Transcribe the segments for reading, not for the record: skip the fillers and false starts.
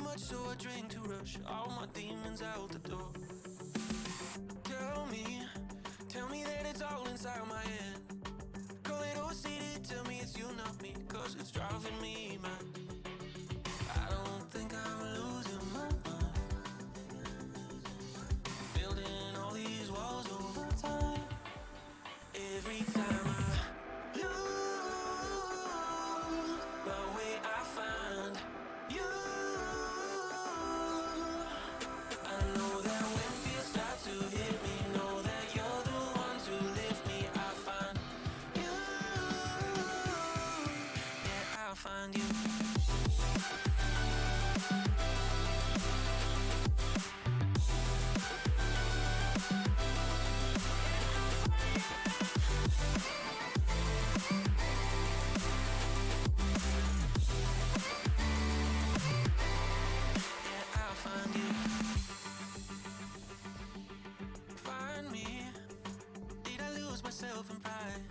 much, so I drink to rush all my demons out the door. Tell me that it's all inside my head. Call it OCD, tell me it's you, not me, cause it's driving me mad. I don't think I'm losing my mind, building all these walls over time. Every time I lose my way, I find you. I know that when fears start to hit me, know that you're the one to lift me. I find you, yeah, I'll find you. And pride,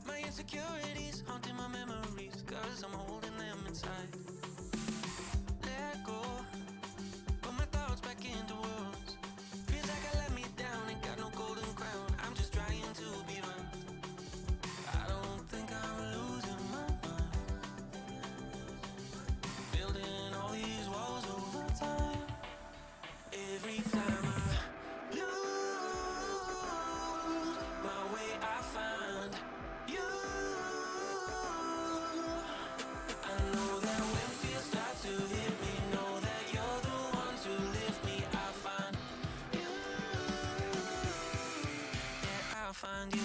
my insecurities haunting my memories, cause I'm holding them inside. Let go, put my thoughts back into words. Feels like I let me down, ain't got no golden crown, I'm just trying to be right. I don't think I'm losing my mind, building all these walls over time. Every time I lose my way, I find you. I know that when fears start to hit me, know that you're the one to lift me. I find you, yeah, I'll find you.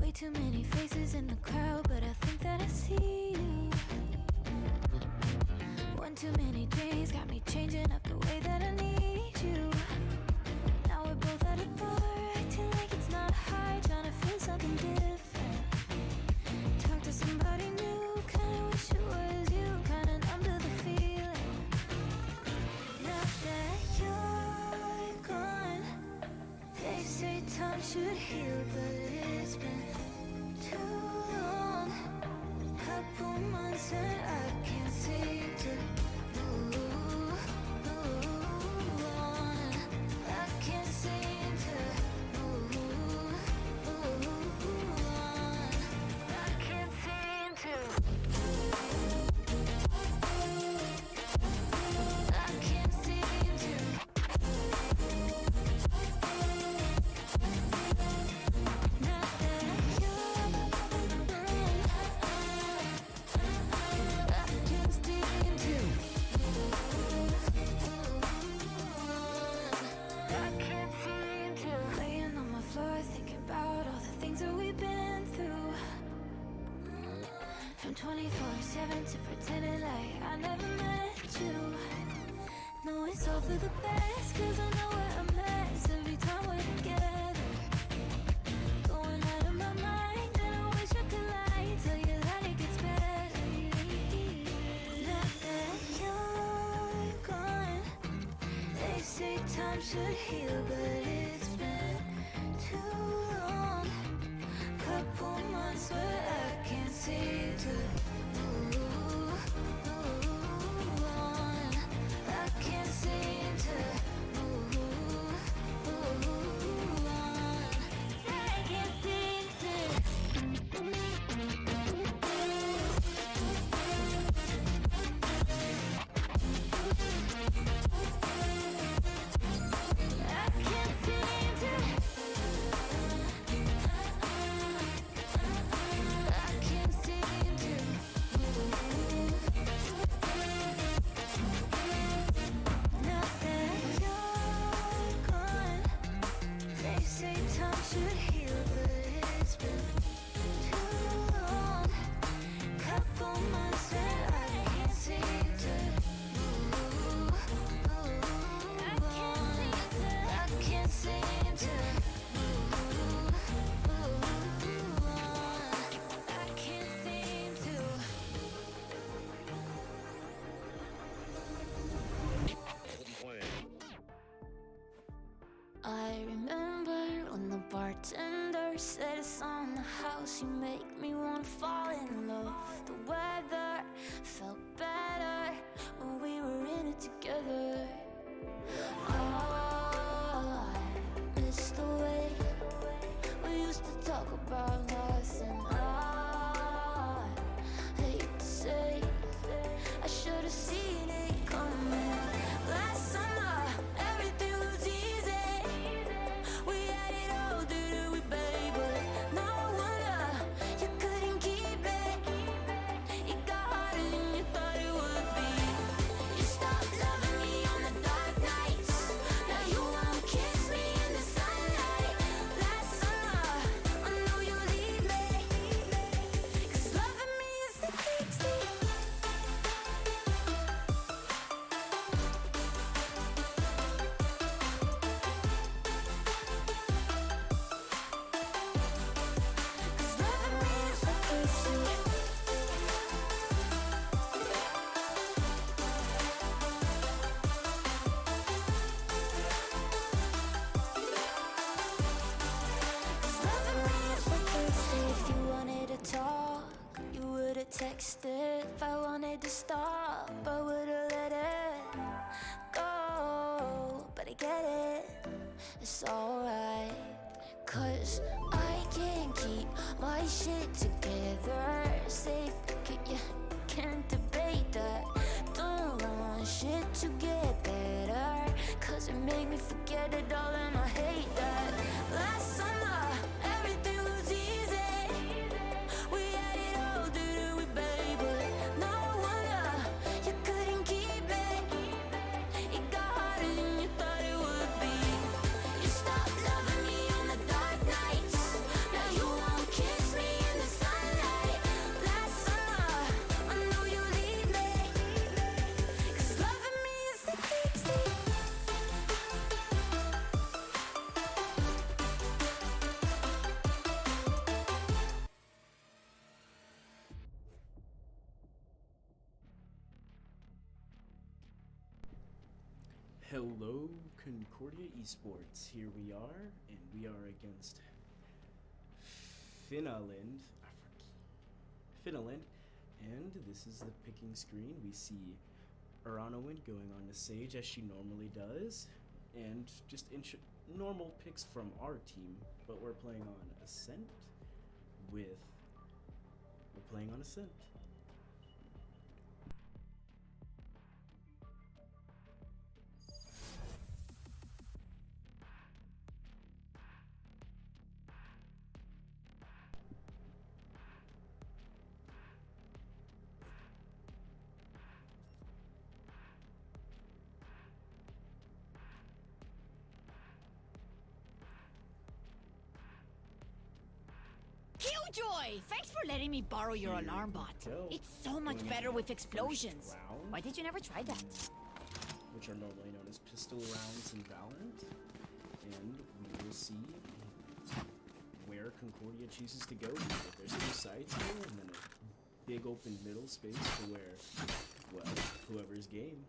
Way too many faces in the crowd, but I think that I see you. One too many days got me changing up the way that I need you. Now we're both at a bar, acting like it's not hard, trying to feel something different. Talk to somebody new, kinda wish it was you, kinda numb to the feeling. Now that you're gone, they say time should heal, but it's been too long. Couple months and I can't seem to move on. I can't seem to move on. I can't seem to. I can't seem to. Not that you're gone, I can't seem to. I can't seem to. Laying on my floor, thinking about all the things that we've been through. From 24/7 to pretending like I never met you. No, it's all for the best, cause I know we're a mess every time we're together. Going out of my mind, and I wish I could lie, tell you that it gets better. Now that you're gone, they say time should heal, but it's been too long. Couple months where I can't seem to move on. I can't seem to move on. I can't seem to. I can't seem to. I can't seem to move. Now that you're gone, they say time should heal, but it's been too long. Couple months and I can't seem to move on. I can't seem to move on. I can't seem to. I remember when the bartender said it's on the house. You make me wanna fall in love. The weather felt better when we were in it together. Oh, I miss the way we used to talk about nothing. I hate to say I should have seen it coming. Last summer, everything was easy. We had it all, didn't we, babe? But no wonder you couldn't keep it. It got harder than you thought it would be. You stopped loving me on the dark nights. Now you won't kiss me in the sunlight. Last summer, I know you'll leave me. 'Cause loving me is the big thing. Cause loving me is the big thing. If you wanted to talk, you would've texted. If I wanted to stop, I would've let it go. But I get it, it's alright. 'Cause I can't keep my shit together. Safe, you can't debate that. Don't want shit to get better. 'Cause it made me forget it all and I hate that. Last summer, everything was easy. We had it all, didn't we, babe? But no wonder you couldn't keep it. Hello, Concordia Esports. Here we are, and we are against Finland, and this is the picking screen. We see Aranowin going on to Sage as she normally does, and just normal picks from our team, but we're playing on Ascent. Killjoy! Thanks for letting me borrow your Here alarm we bot. go. It's so much Going better into with the explosions. first round, Why did you never try that? which are normally known as pistol rounds in Valorant, and we will see where Concordia chooses to go. There's two sides here, and then a big open middle space to where, well, whoever's game.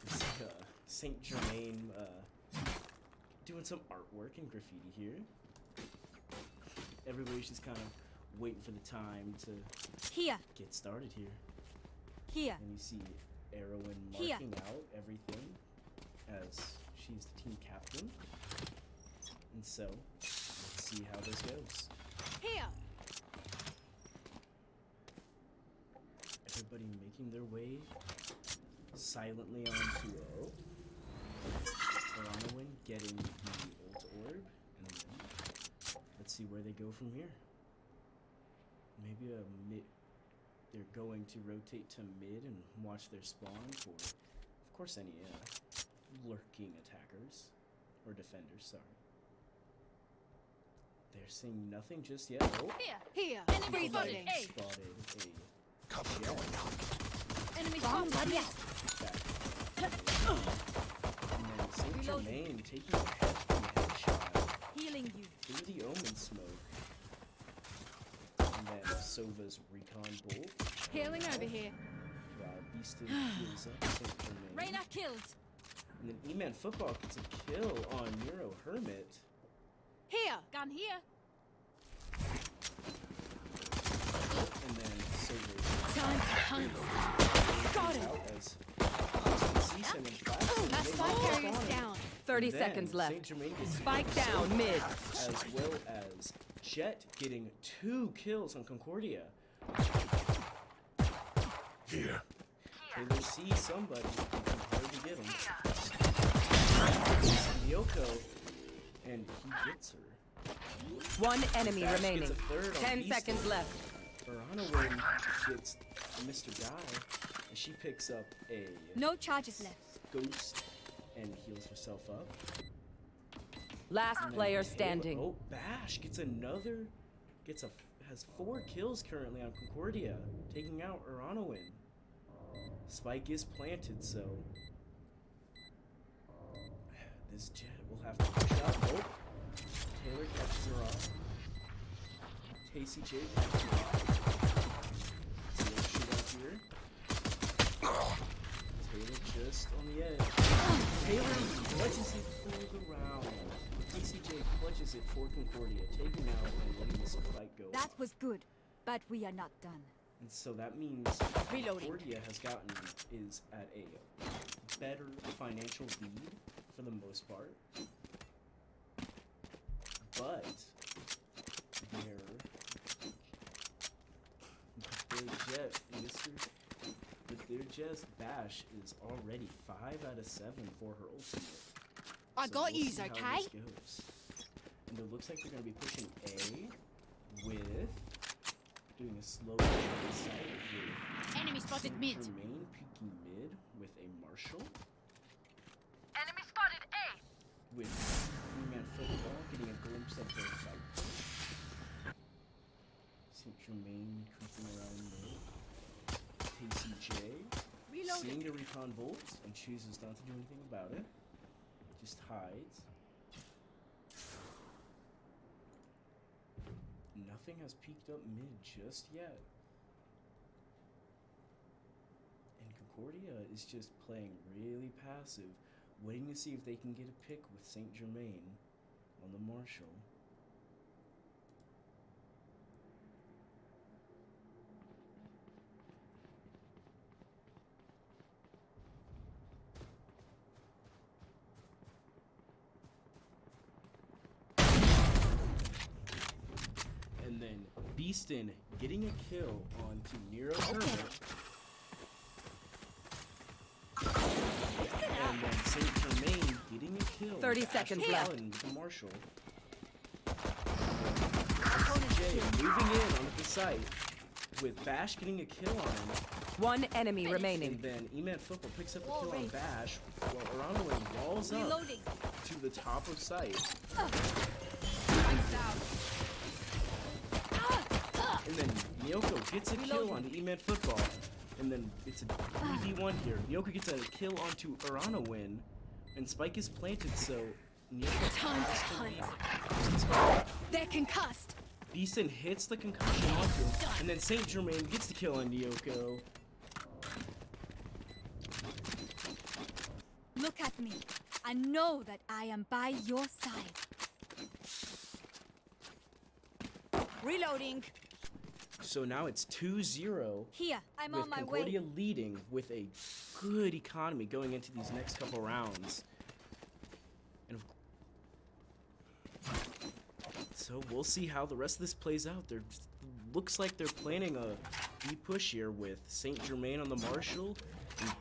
It's Saint Germain doing some artwork and graffiti here. Everybody's just kind of waiting for the time to Here, get started here. here. And you see Erwin Here. marking out everything as she's the team captain. And so, let's see how this goes. Here! Everybody making their way silently onto O. Aranowin getting the ult orb, and then let's see where they go from here. Maybe they're going to rotate to mid and watch their spawn for, of course, any lurking attackers or defenders. Sorry, they're seeing nothing just yet. Oh, Here! somebody Enemy spotted! A! spotted a Cover jet. going out. Enemy spotted! Back. And then Saint Germain taking a hefty headshot Healing you. through the Omen smoke. And then Sova's recon bolt. Healing over here. Beastin heals up Saint Germain. Reyna killed. And then E-Man Football gets a kill on Neuro Hermit. Here! Gun here. And then Sova's Time to hunt. Got it. out as Beastin sees him and flashes him. That They spike both carrier's spawn. down. 30 Then seconds left. Saint Germain gets Spike killed down mid. as well as Jet getting 2 kills on Concordia. Here. Taylor sees somebody and hard to get him. Yoko, and he gets her. One enemy Bash remaining. gets a third on 10 Beastin. seconds left. Aranowin gets Mr. Guy, and she picks up a No charges left. ghost and heals herself up. Last And then player Taylor- standing. Oh, Bash has 4 kills currently on Concordia, taking out Aranowin. Spike is planted, so this Jet will have to push out. Oh, Taylor catches her off. Casey J catches her off. So let's shoot out here. Taylor just on the edge. Taylor clutches it for the round. TCJ clutches it for Concordia, taking out and letting this fight go. That was good, but we are not done. And so that means Reloading. Concordia is at a better financial lead for the most part. But their Jess Bash is already 5 out of 7 for her ultimate. I So got we'll yous, see how okay? this goes. And it looks like they're going to be pushing A with doing a slow side with Enemy spotted Saint mid. Germain peeking mid with a Marshall. Enemy spotted A. With E-Man Football getting a glimpse of their fight. Saint Germain creeping around mid. TCJ seeing the recon bolt and chooses not to do anything about it. Just hides. Nothing has peeked up mid just yet. And Concordia is just playing really passive waiting to see if they can get a pick with Saint Germain on the Marshall. And then Beaston getting a kill onto Nero Hermit. And then Saint Germain getting a kill. 30 with seconds Ashley left. Allen with the Marshall. Jay moving in onto the site with Bash getting a kill on him. One enemy remaining. And then E-Man Football picks up the Wall kill on race. Bash while Aronoway walls up Reloading. to the top of site. And then Nyoko gets a kill on E-Man Football. And then it's a 3v1 here. Nyoko gets a kill onto Aronowin. And Spike is planted, so Nyoko Time to has to leave. They're concussed. Beaston hits the concussion onto him. And then Saint Germain gets the kill on Nyoko. Look at me. I know that I am by your side. Reloading. So now it's 2-0. Here, I'm With on my Concordia way. leading with a good economy going into these next couple rounds. And so we'll see how the rest of this plays out. There looks like they're planning a B push here with Saint Germain on the Marshall and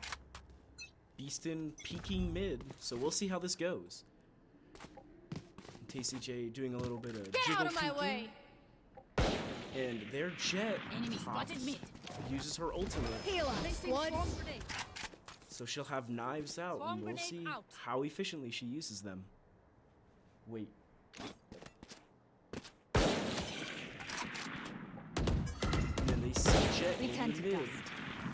Beaston peeking mid. So we'll see how this goes. And TCJ doing a little bit of Get jiggle out of my peeking. way. And their Jet Enemy pops, spotted mid. uses her ultimate. Healer. Squad. So she'll have knives out, Swarm and we'll grenade see out. how efficiently she uses them. Wait. And then they see Jet in Return the to mid, dust.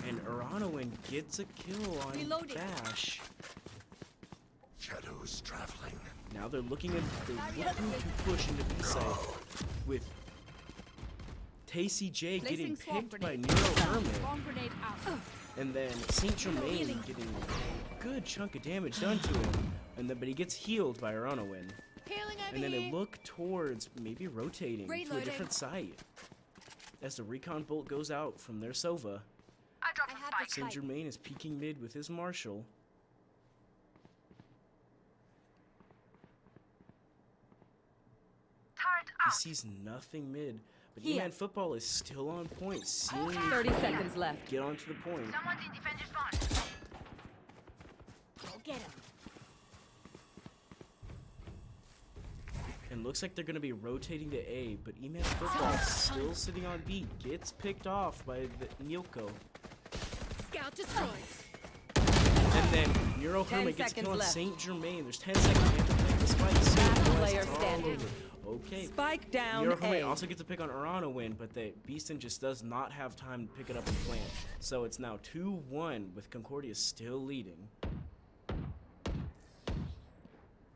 and Aronowin gets a kill on Reloading. Bash. Shadows traveling. Now they're looking to push into B side with TCJ getting Placing swarm picked by grenade. Nero Hermit. Swarm grenade out. And then Saint Germain getting a good chunk of damage done to him, but he gets healed by Aronowin. Healing over And then they here. look towards maybe rotating to a Reloading. different site. As the recon bolt goes out from their Sova, I dropped I a have spike. the Saint spike. Germain is peeking mid with his Marshall. Turret He out. sees nothing mid, but Here. E-Man Football is still on point, seeing 30 seconds left. get onto the point. Someone's in defender spawn. Go get him. And looks like they're going to be rotating to A, but E-Man Football still sitting on B, gets picked off by the Nyoko. Scout destroyed. And then Nero 10 Hermit gets seconds killed on left. Saint Germain. There's 10 seconds. They have to pick the spike soon. Last otherwise player it's all standing. over. Okay. Spike down Nero Hermit A. also gets to pick on Aronowin, but the Beaston just does not have time to pick it up and plant. So it's now 2-1 with Concordia still leading.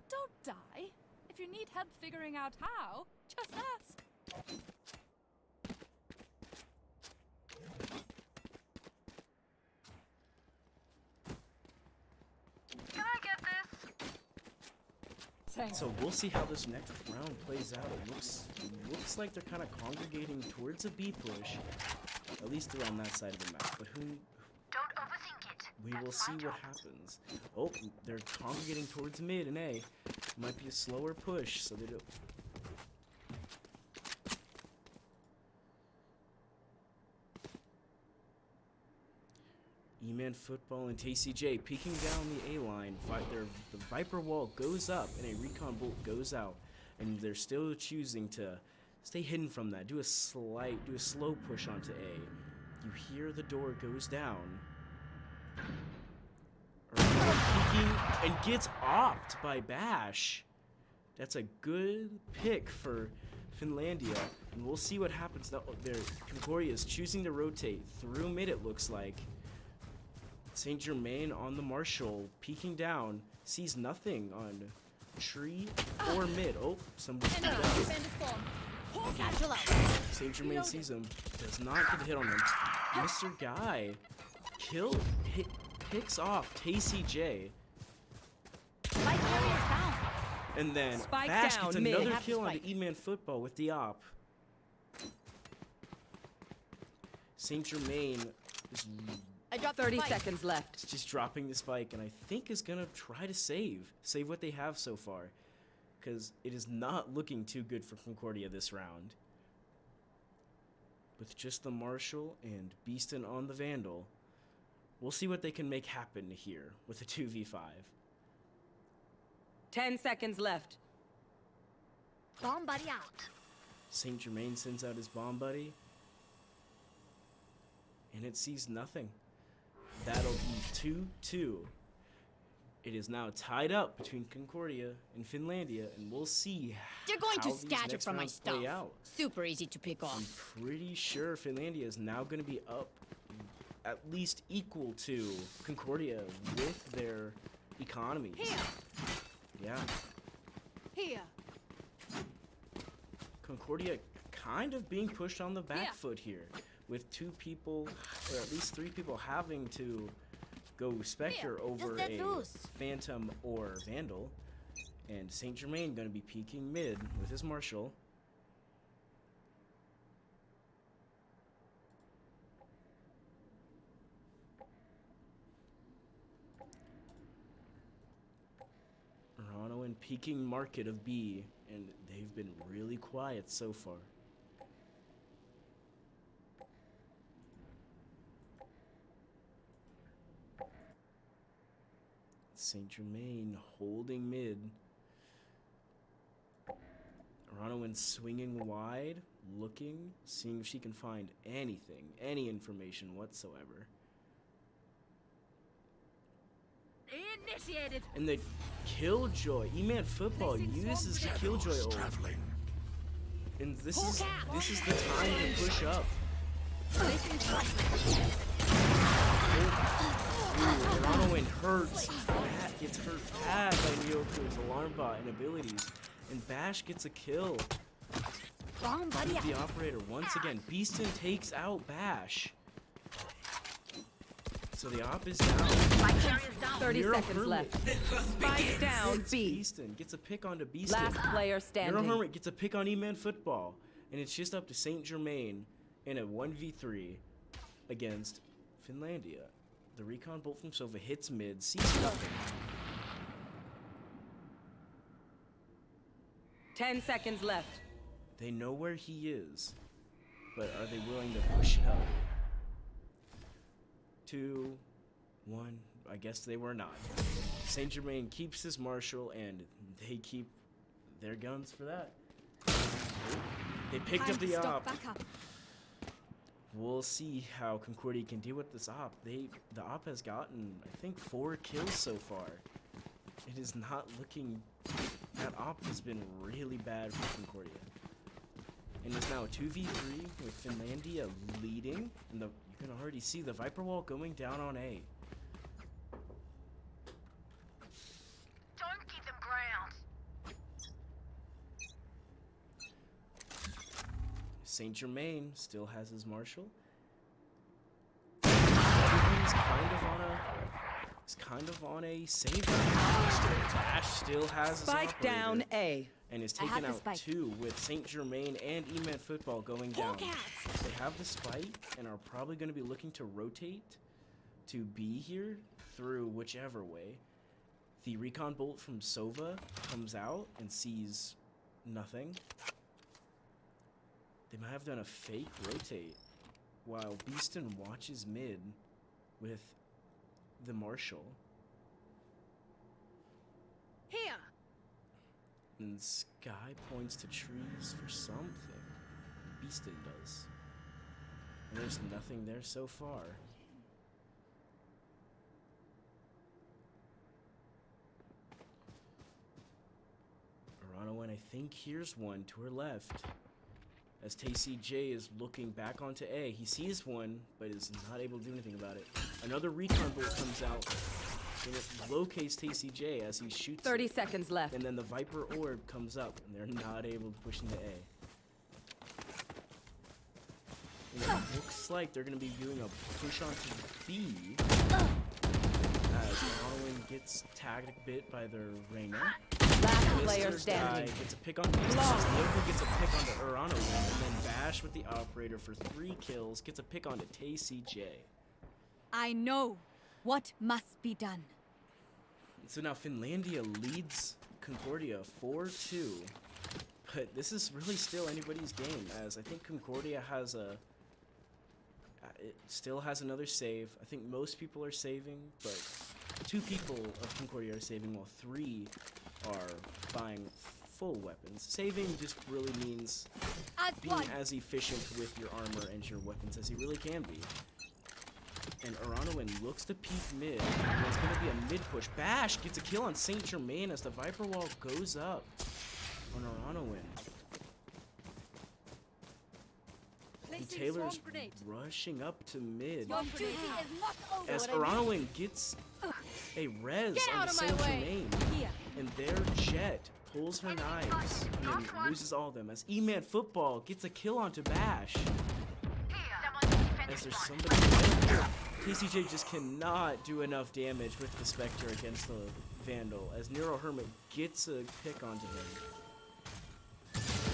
Don't die. If you need help figuring out how, just ask. Can I get this? Thanks. So we'll see how this next round plays out. It looks like they're kind of congregating towards a B push, at least around that side of the map. But who? Don't overthink it. We will see what happens. Oh, they're congregating towards mid and A. Might be a slower push, so they don't. E-Man Football and TCJ peeking down the A line. The Viper wall goes up and a recon bolt goes out, and they're still choosing to stay hidden from that. Do a slow push onto A. You hear the door goes down. Peeking and gets opped by Bash. That's a good pick for Finlandia, and we'll see what happens. Their Concordia is choosing to rotate through mid. It looks like. Saint Germain on the Marshall, peeking down, sees nothing on tree or mid. Oh, somebody. Saint Germain sees him, does not get a hit on him. Mr. Guy picks off TCJ. And then Spike Bash down gets mid. another Have the kill on spike. the E-Man football with the op. Saint Germain is I dropped 30 seconds left. just dropping the spike, and I think is gonna try to save what they have so far, because it is not looking too good for Concordia this round. With just the Marshal and Beaston on the Vandal, we'll see what they can make happen here with a 2v5. 10 seconds left. Bomb buddy out. Saint Germain sends out his bomb buddy, and it sees nothing. That'll be 2-2. It is now tied up between Concordia and Finlandia, and we'll see They're going how to these scatter next from my rounds play stuff. out. Super easy to pick I'm off. pretty sure Finlandia is now going to be up at least equal to Concordia with their economies. Here. Yeah. Here. Concordia kind of being pushed on the back Yeah. foot here, with 2 people, or at least 3 people, having to go Spectre over let a loose. Phantom or Vandal, and Saint Germain going to be peeking mid with his Marshal. Rano and peeking market of B, and they've been really quiet so far. Saint Germain holding mid. Ronowin swinging wide, looking, seeing if she can find anything, any information whatsoever. Initiated. And the Killjoy, E-Man Football uses the Killjoy ult. Traveling. And this is the time to push up. Ronowin hurts. Gets hurt bad by Myoko's alarm bot and abilities. And Bash gets a kill. Bomb buddy out. The operator once again. Beaston takes out Bash. So the op is down. 30 Hero seconds Hermit left. Spike down hits B. Beaston gets a pick onto Beaston. Last player Hero standing. Hermit gets a pick on E-Man Football. And it's just up to Saint Germain in a 1v3 against Finlandia. The recon bolt from Sova hits mid, sees nothing. 10 seconds left. They know where he is, but are they willing to push it up? 2, 1, I guess they were not. Saint Germain keeps his Marshal, and they keep their guns for that. They picked up the op. Back up. We'll see how Concordia can deal with this op. The op has gotten, I think, 4 kills so far. It is not looking... That op has been really bad for Concordia. And it's now a 2v3 with Finlandia leading. And you can already see the Viper Wall going down on A. Don't give them ground. Saint Germain still has his Marshal. He's kind of on a save. Bash still has his Spike operator down A. and is I have taken the out spike. 2 with Saint Germain and E-Man Football going down. They have the spike and are probably going to be looking to rotate to B here through whichever way. The recon bolt from Sova comes out and sees nothing. They might have done a fake rotate while Beaston watches mid with the Marshal. Here. And Sky points to trees for something. Beaston does. And there's nothing there so far. Arano, and I think here's one to her left. As Tacy J is looking back onto A. He sees one, but is not able to do anything about it. Another recon bolt comes out, and it locates Tacy J as he shoots 30 it. seconds left. And then the Viper Orb comes up, and they're not able to push into A. And it looks like they're going to be doing a push onto B. As Alwyn gets tagged a bit by their Reyna. Last player Mr. standing. Guy gets a pick on Beast. Local gets a pick onto Urano, and then Bash with the operator for 3 kills gets a pick onto TCJ. I know what must be done. So now Finlandia leads Concordia 4-2, but this is really still anybody's game, as I think Concordia has it still has another save. I think most people are saving, but 2 people of Concordia are saving, while 3 are buying full weapons. Saving just really means being as efficient with your armor and your weapons as you really can be. And Uranowin looks to peek mid, and it's going to be a mid push. Bash gets a kill on Saint Germain as the Viper Wall goes up on Uranowin. And Taylor's rushing up to mid Your duty is not over. as Uranowin gets a res on Saint Germain. Here. And their Jet pulls her knives and then loses all of them as E-Man Football gets a kill onto Bash. As there's somebody there. TCJ just cannot do enough damage with the Spectre against the Vandal as Nero Hermit gets a pick onto him.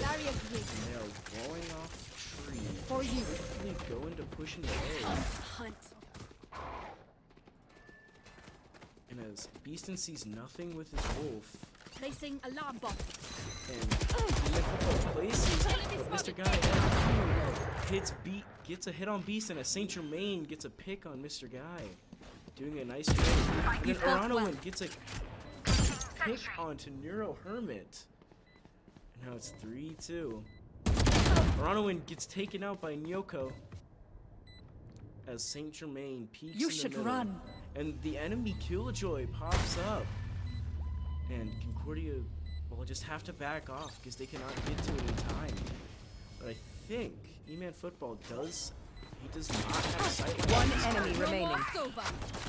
Barrier And created. they are rolling off the tree. For you. Quickly go into pushing the A. Hunt. And as Beaston sees nothing with his wolf, Placing alarm bot. and Football places, but Mr. Guy gets a hit on Beaston as Saint Germain gets a pick on Mr. Guy, doing a nice job. And then Uranowin gets a pick onto Nero Hermit. And now it's 3-2. Uranowin gets taken out by Nyoko as Saint Germain peeks You in the should middle. run. And the enemy Killjoy pops up. And Concordia will just have to back off because they cannot get to it in time. But I think E-Man Football does not have a sight line. One enemy remaining.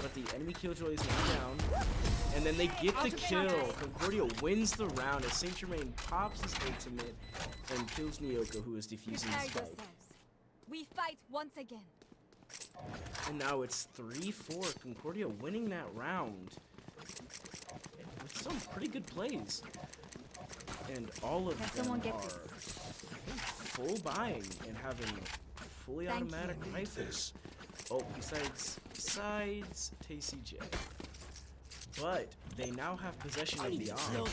But the enemy Killjoy is now down. And then they get the kill. Concordia wins the round as Saint Germain pops his ultimate and kills Nyoko, who is defusing Prepare the spike. yourselves. We fight once again. And now it's 3-4. Concordia winning that round with some pretty good plays. And all of them someone get are this? I think, full buying and having fully Thank automatic you. rifles. Oh, besides TCJ. But they now have possession of the arm,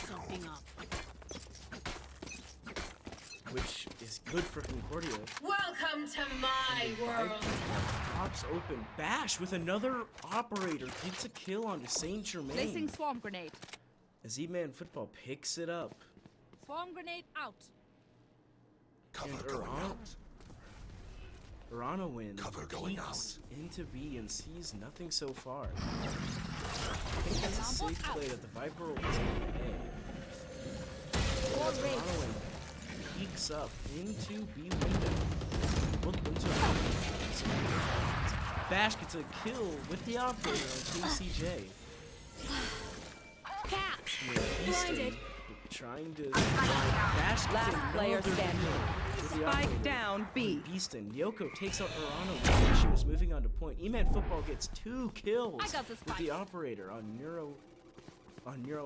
which is good for Concordia. Welcome to my world. Pops open. Bash with another operator gets a kill onto Saint Germain. Placing swarm grenade. As E-Man Football picks it up. Swarm grenade out. Cover And going out. Uranowin Cover going peeks into B and sees nothing so far. I think that's a safe play that the Viper was in A. As Uranowin peeks up into B window. Look into Bash gets a kill with the operator on TCJ. Blinded. Trying to Bash gets Last player another standing. kill with the Spike operator. down B. Beaston. Yoko takes out Urano when she was moving on to point. E-Man Football gets 2 kills I got the with spike. the operator on Nero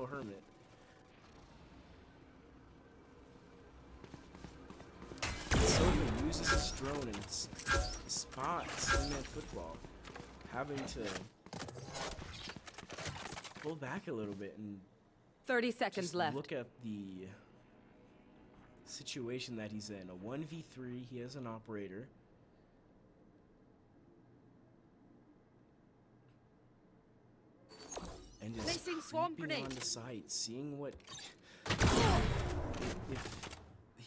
Hermit. Silva uses his drone and spots E-Man Football, having to pull back a little bit and 30 seconds just left. look at the situation that he's in. A 1v3, he has an operator. And is Placing swarm creeping grenade. on the site, seeing what...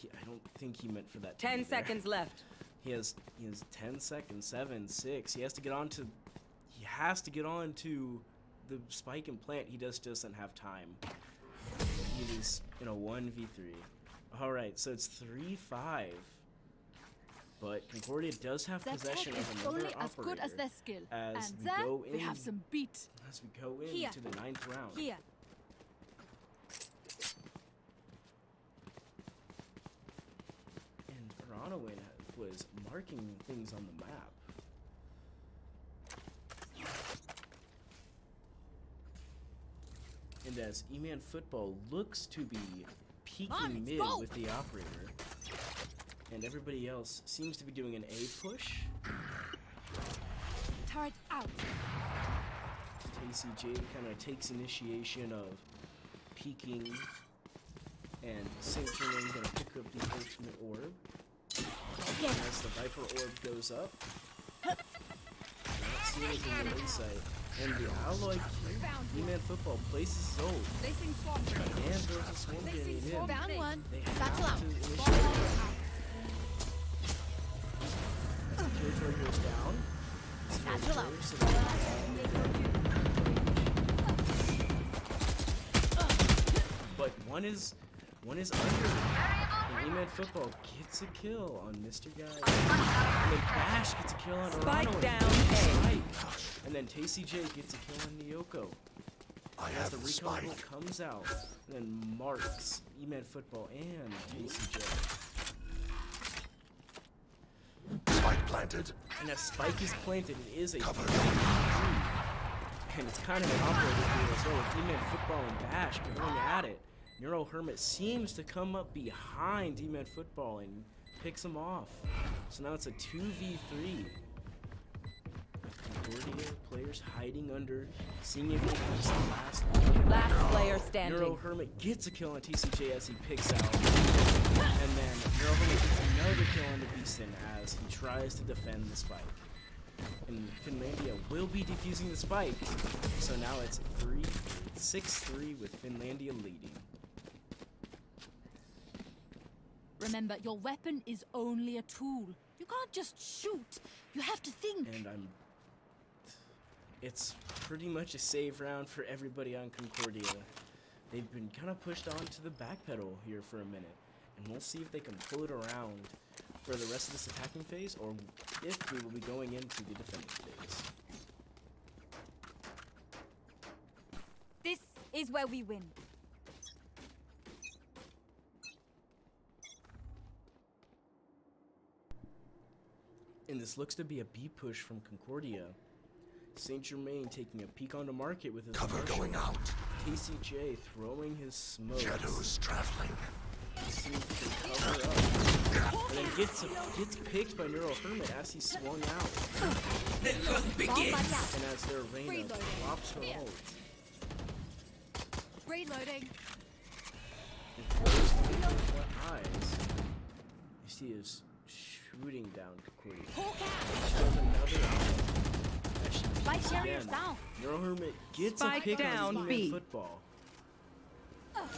I don't think he meant for that to 10 be there. seconds left. He has 10 seconds, 7, 6. He has to get on to the spike and plant. He just doesn't have time. He is in a 1v3. Alright, so it's 3-5. But Concordia does have Their possession tech of is another only as good operator as their skill. as And we then go they in- have some beat. as we go Here. into the 9th round. Here. And Uranowin was marking things on the map. And as E-Man Football looks to be peeking On, let's mid go. with the operator, and everybody else seems to be doing an A push. Turret out. TCJ kind of takes initiation of peeking, and St. Germain gonna pick up the ultimate orb. And as the Viper orb goes up, not seeing anything in the insight, and the Alloy King, E-Man Football places his ult, Placing swamp. and throws a swarm grenade in. Found one. They Satchel have out. to initiate it. As the Killjoy goes down, Satchel out. so but one is under. And E-Man Football gets a kill on Mr. Guy. And then Bash gets a kill on Spike Arano. down Spike. And then TCJ gets a kill on Nyoko. I As have the the recon spike. bolt comes out, and then marks E-Man Football and TCJ. Spike planted. And as Spike is planted, it is a Cover. 3v3. And it's kind of an operator here as well with E-Man Football and Bash going at it. Neuro Hermit seems to come up behind E-Man Football and picks him off. So now it's a 2v3. Concordia players hiding under, seeing if they can just Last player standing. Neuro Hermit gets a kill on TCJ as he picks out. And then Neuro Hermit gets another kill on the Beastin as he tries to defend the spike. And Finlandia will be defusing the spike. So now it's 6-3 with Finlandia leading. Remember, your weapon is only a tool. You can't just shoot. You have to think. And it's pretty much a save round for everybody on Concordia. They've been kind of pushed onto the back pedal here for a minute. And we'll see if they can pull it around for the rest of this attacking phase, or if we will be going into the defending phase. This is where we win. And this looks to be a B push from Concordia. Saint Germain taking a peek onto market with his Cover Marshal. going out. TCJ throwing his smoke. Shadows traveling. See if he can cover up. And then gets picked by Neuro Hermit as he swung out. And as their Reyna Reloading. drops her ult. Reloading. And throws the eyes. You see is shooting down Concordia. Shows another eye. As she Spike peeks carriers again. down. Neuro Hermit gets Spike a pick down, on B. Football.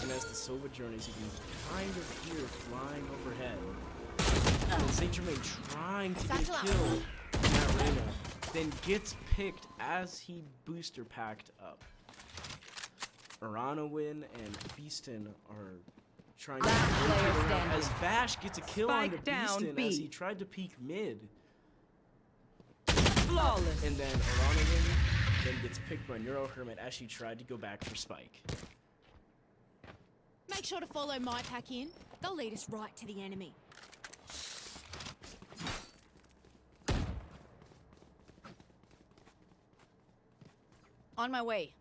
And as the Silva journeys, you can kind of hear flying overhead. And Saint Germain trying to get a Satchel out. kill in that Reyna, then gets picked as he booster packed up. Aranowin and Beastin are trying to Last rotate player around standing. as Bash gets a kill on the Spike down, Beastin B. as he tried to peek mid. Flawless. And then Aranowin then gets picked by Neuro Hermit as she tried to go back for Spike. Make sure to follow my pack in. They'll lead us right to the enemy. On my way.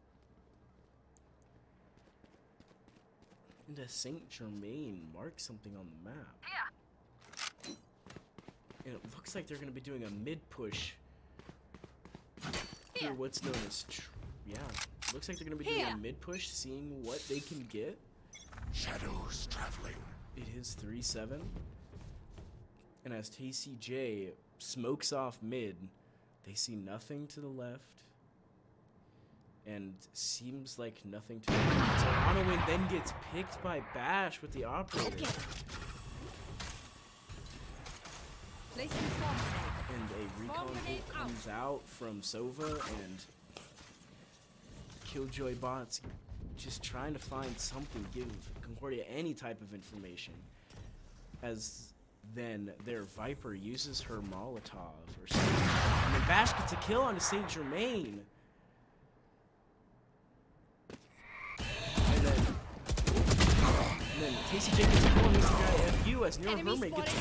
And as Saint Germain marks something on the map. Yeah. And it looks like they're going to be doing a mid push for what's known as looks like they're going to be doing a mid push, seeing what they can get. Shadows traveling. It is 3-7. And as TCJ smokes off mid, they see nothing to the left. And seems like nothing to the right. So Anowin then gets picked by Bash with the operator. Placing swamp. And a recon bolt comes out from Sova, and Killjoy bots just trying to find something, give Concordia any type of information. As then their Viper uses her Molotov or something. And then Bash gets a kill on Saint Germain. And then TCJ gets a kill on this guy FU as Nero Enemy Hermit spotted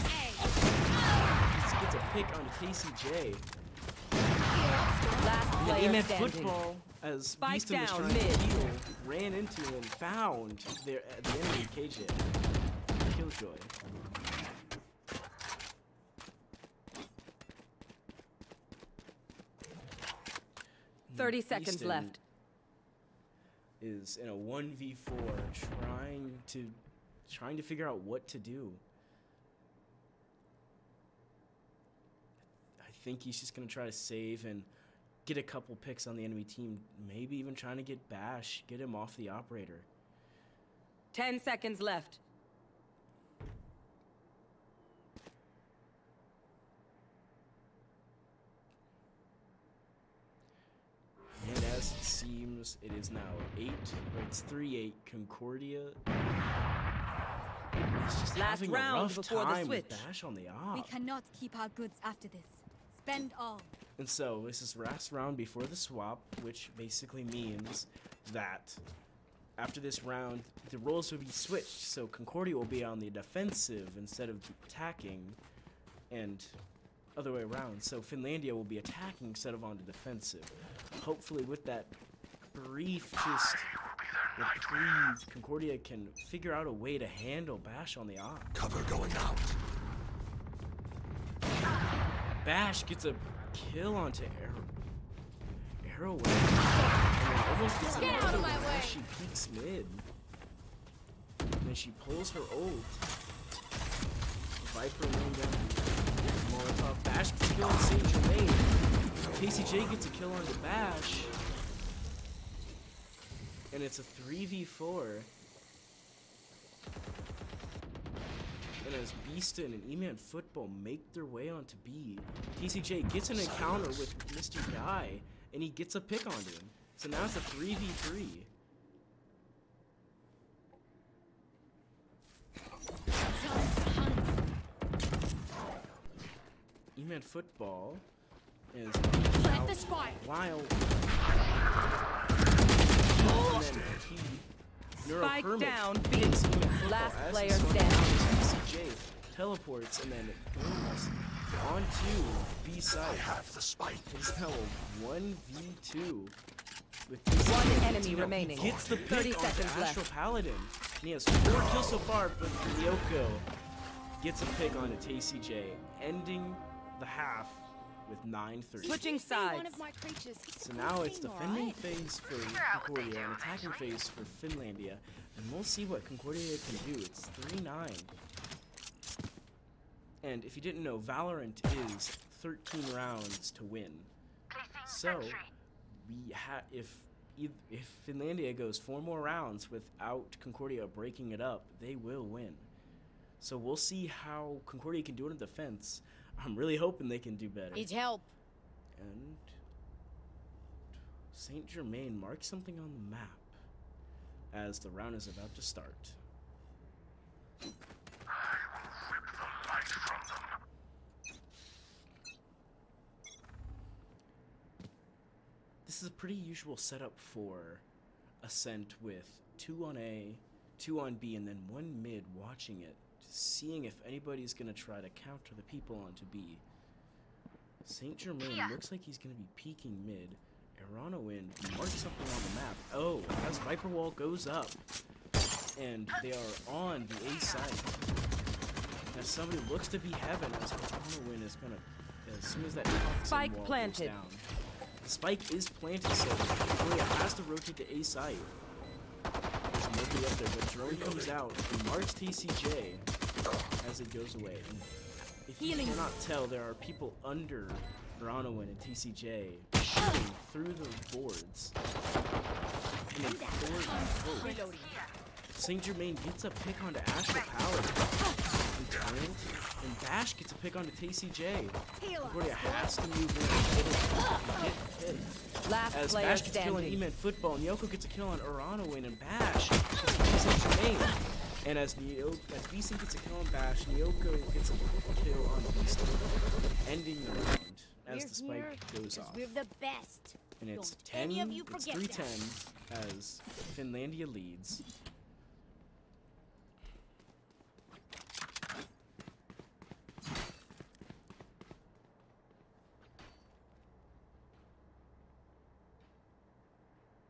gets a pick on TCJ. Last And then player Amen standing. Football as Spike Beaston was down trying mid. to heal ran into and found the enemy KJ. Killjoy. 30 seconds left. Is in a 1v4 trying to figure out what to do. I think he's just gonna try to save and get a couple picks on the enemy team. Maybe even trying to get Bash, get him off the operator. 10 seconds left. And as it seems, it is now 8, or it's 3-8 Concordia. It's just Last having round a rough before the time with switch. Bash on the We op. cannot keep our goods after this. Spend all. And so this is last round before the swap, which basically means that after this round, the roles will be switched. So Concordia will be on the defensive instead of attacking, and other way around. So Finlandia will be attacking instead of on the defensive. Hopefully with that brief reprieve, Concordia can figure out a way to handle Bash on the op. Cover going out. Bash gets a kill onto Arrowway. And almost gets Get out of my way. She peeks mid. And then she pulls her ult. Viper laying down Molotov. Bash gets a kill on St. Germain. KCJ gets a kill on the Bash. And it's a 3v4. And as Beaston and E-Man Football make their way onto B, TCJ gets an encounter with Mr. Guy, and he gets a pick onto him. So now it's a 3v3. E-Man Football is Plant the spike. wild. And then Spike Neurohermit down, B. hits E-Man Football Last as player he's going standing. down. TCJ teleports and then goes onto B I side. have the spike. It's now a 1v2 with One enemy team up. remaining. He gets the 30 pick onto seconds left. Astral Paladin. And he has 4 kills so far, but Ryoko gets a pick onto TCJ, ending the half with 9-3. Switching One sides. of my creatures. So now it's defending phase for Concordia and attacking phase for Finlandia. And we'll see what Concordia can do. It's 3-9. And if you didn't know, Valorant is 13 rounds to win. So if Finlandia goes 4 more rounds without Concordia breaking it up, they will win. So we'll see how Concordia can do it in defense. I'm really hoping they can do better. Need help. And Saint Germain marks something on the map as the round is about to start. This is a pretty usual setup for Ascent with 2 on A, 2 on B, and then 1 mid watching it, just seeing if anybody's going to try to counter the people onto B. Saint Germain looks like he's going to be peeking mid. Aranowin marks something on the map. Oh, as Viper Wall goes up, and they are on the A side. As somebody looks to be heaven, as Aranowin is going to, as soon as that toxin Spike wall planted. goes down. The spike is planted, so Victoria has to rotate to A site. There's nobody up there, but Drone comes out and marks TCJ as it goes away. And if you cannot tell, there are people under Bronwyn and TCJ shooting through the boards. And then forward. Saint Germain gets a pick onto Astral Paladin. And Bash gets a pick onto TCJ. Concordia has to move in and get hit. Last As player Bash gets a kill on standing. E-Man Football, Nyoko gets a kill on Aranowin, and Bash gets a kill on Saint Germain. And as Beeson gets a kill on Bash, Nyoko gets a kill on Beeson, ending the round as the spike goes off. We're the best. And it's Don't 10, any of you it's forget 3-10 as Finlandia leads.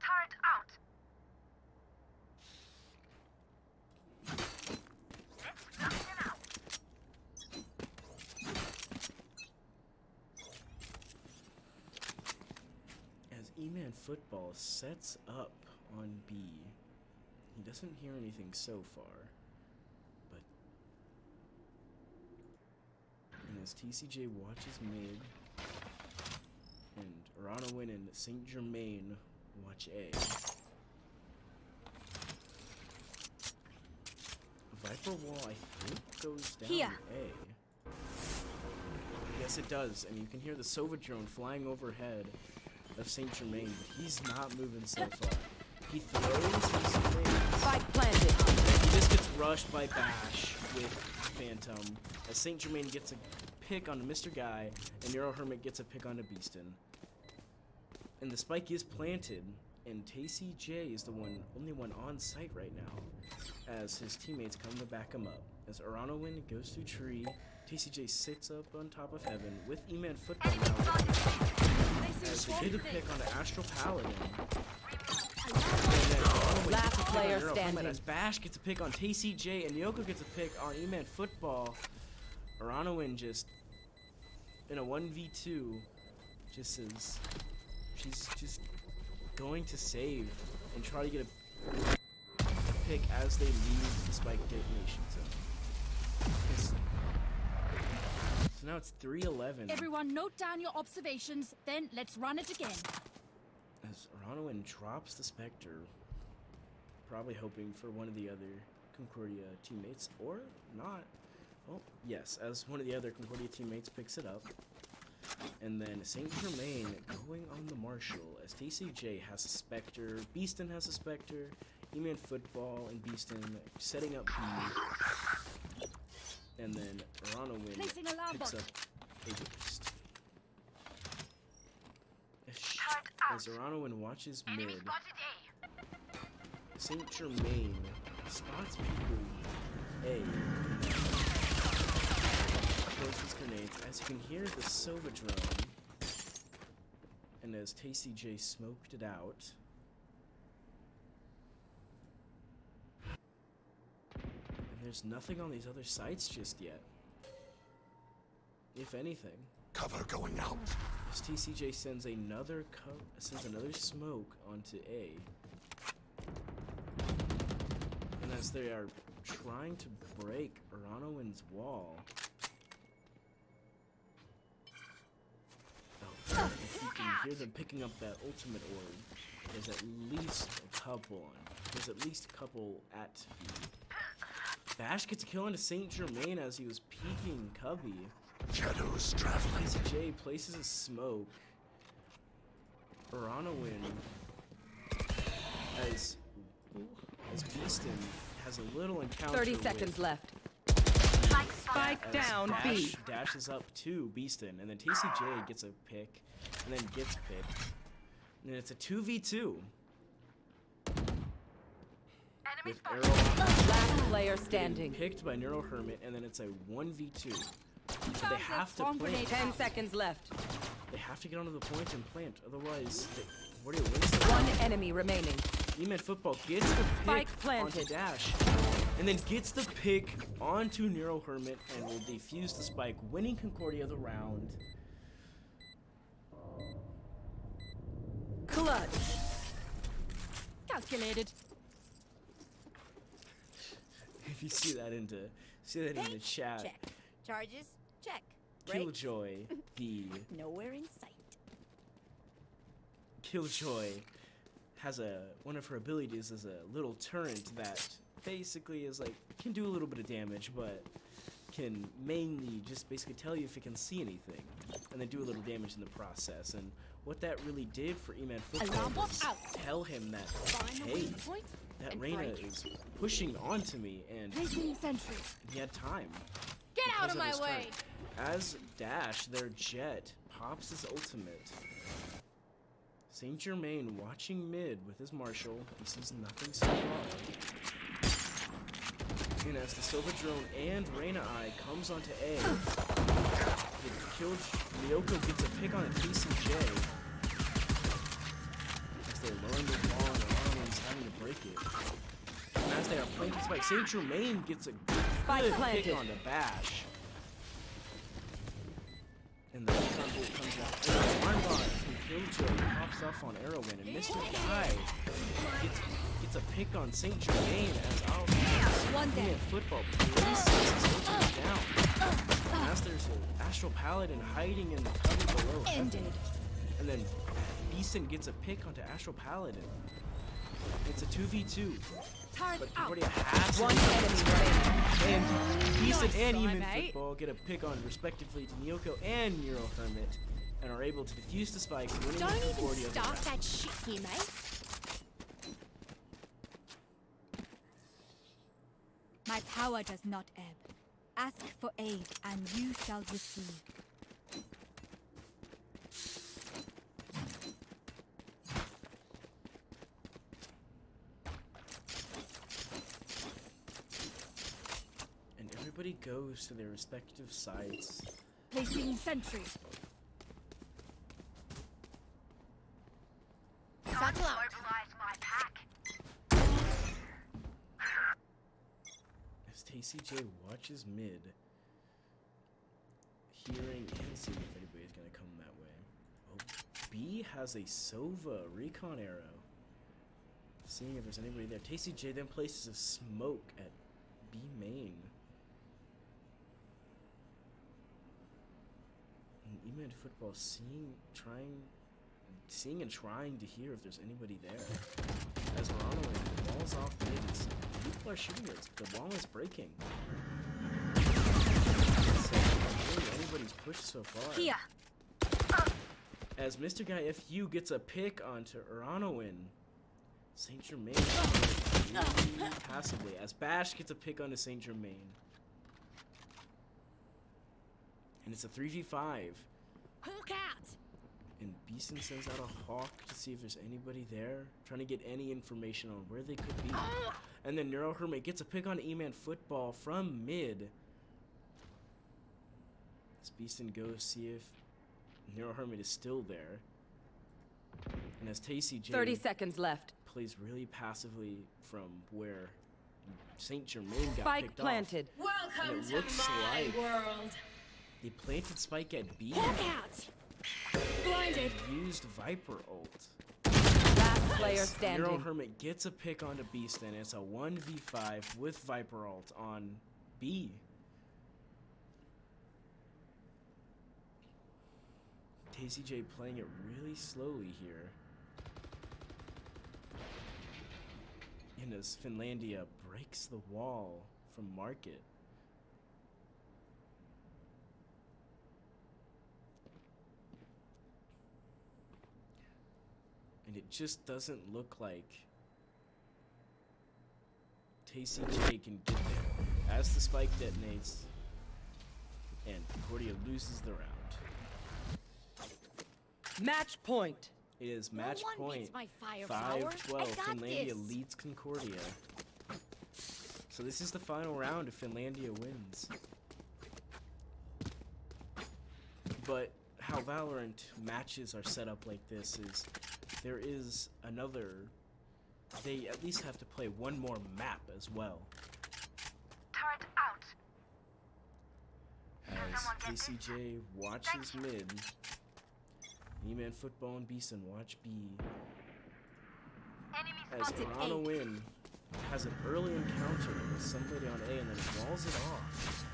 Turret out. E-Man Football sets up on B. He doesn't hear anything so far, but and as TCJ watches mid, and Aranowin and Saint Germain watch A. Viper Wall, I think, goes down Here. A. Yes, it does, and you can hear the Sova drone flying overhead of Saint Germain, but he's not moving so far. He throws his face. Spike planted. He just gets rushed by Bash with Phantom, as Saint Germain gets a pick on Mr. Guy, and Nero Hermit gets a pick on Beastin. And the spike is planted, and TCJ is the only one on site right now, as his teammates come to back him up. As Aranowin goes through tree, TCJ sits up on top of heaven with E-Man Football now. As they get a pick on the Astral Paladin. And then Aranowin Last gets a pick player on Nero Hermit, standing. as Bash gets a pick on TCJ, and Nyoko gets a pick on E-Man Football. Aranowin just, in a 1v2, just says she's just going to save and try to get a pick as they leave the spike detonation zone. So now it's 3-11 Everyone note down your observations, then let's run it again. as Aranowin drops the Spectre, probably hoping for one of the other Concordia teammates, or not. Oh, yes, as one of the other Concordia teammates picks it up. And then Saint Germain going on the Marshall, as TCJ has a Spectre, Beastin has a Spectre, E-Man Football and Beastin setting up B. And then Aranowin Placing alarm picks bot. up a Beast. As Aranowin watches mid, Enemy spotted A. Saint Germain spots people A. Throws his grenades, as you can hear the Sova drone, and as TCJ smoked it out. And there's nothing on these other sites just yet. If anything. Cover going out. As TCJ sends another smoke onto A. And as they are trying to break Aranowin's wall. Oh, if you can hear them picking up that ultimate orb, there's at least a couple at B. Bash gets a kill into Saint Germain as he was peeking Cubby. Shadows traveling. TCJ places a smoke. Aranowin, as Beastin has a little encounter 30 with seconds left. Spike down B. Dashes up to Beastin, and then TCJ gets a pick, and then gets picked. And then it's a 2v2. With Arrow Last player standing. picked by Neural Hermit, and then it's a 1v2. So they have to plant. 10 seconds left. They have to get onto the point and plant, otherwise Concordia wins the One round. enemy remaining. E-Man Football gets the pick Spike planted. onto Dash, and then gets the pick onto Nero Hermit and will defuse the spike, winning Concordia the round. Clutch. Calculated. If you see that in the chat, Check. Charges? Check. Brakes? Killjoy, the Nowhere in sight. Killjoy has one of her abilities is a little turret that basically is like can do a little bit of damage, but can mainly just basically tell you if it can see anything, and then do a little damage in the process. And what that really did for E-Man Football Alarm bot was out. tell him that, Find the hey, weak point that and Reyna break it. is pushing onto me, and Placing sentry. he had time. Get out because of my his way. turn. As Dash, their jet, pops his ultimate. Saint Germain watching mid with his Marshall. He sees nothing so far. And as the Silva drone and Reyna Eye comes onto A, Lyoko gets a pick on a TCJ. As they're lowering the wall and Arlen's having to break it. And as they are playing the spike, Saint Germain gets a Spike good planted. pick on the Bash. And the combo comes out. And the Armbot from Killjoy pops off on Arrowin, and Mr. Guy gets a pick on St. Germain as One Alpha dead. Football places St. down. As there's an Astral Paladin hiding in the cover below Heaven. And then Beeson gets a pick onto Astral Paladin. It's a 2v2. But Concordia has One enemy remaining. and Beeson Nice and try, Eamon mate. Football get a pick on respectively to Nyoko and Nero Hermit and are able to defuse the spike, winning Don't even Concordia the start round. that shit here, mate. My power does not ebb. Ask for aid, and you shall receive. And everybody goes to their respective sides. Placing sentry. Buckle up. Mobilize my pack. As TCJ watches mid, hearing and seeing if anybody's gonna come that way. Oh, B has a Sova recon arrow. Seeing if there's anybody there. TCJ then places a smoke at B main. And Eamon Football seeing and trying to hear if there's anybody there. As Ronald falls off mid, people are shooting it. The wall is breaking. So, anybody's pushed so far. Here. As Mr. Guy FU gets a pick onto Uranowin. Saint Germain passively. As Bash gets a pick onto Saint Germain. And it's a 3v5. Hawk out. And Beeson sends out a hawk to see if there's anybody there, trying to get any information on where they could be. And then Neuro Hermit gets a pick on E-Man Football from mid. As Beeson goes see if Neuro Hermit is still there. And as TCJ 30 seconds left. plays really passively from where Saint Germain got Spike picked planted. Welcome And it to looks my like- world. off. They planted Spike at B Hawk out. Blinded. and used Viper ult. Last player Neuro standing. Hermit gets a pick onto Beast, and it's a 1v5 with Viper ult on B. TCJ playing it really slowly here. And as Finlandia breaks the wall from Market. And it just doesn't look like TCJ can get there. As the spike detonates, and Concordia loses the round. Match point. It is match one point. beats my fire flower. 5-12. I got Finlandia this. leads Concordia. So this is the final round if Finlandia wins. But how Valorant matches are set up like this is there is another. They at least have to play one more map as well. Turret out. As TCJ watches mid. E-Man Football and Beeson watch B. Enemy As spotted. Toronto Win has an early encounter with somebody on A and then walls it off.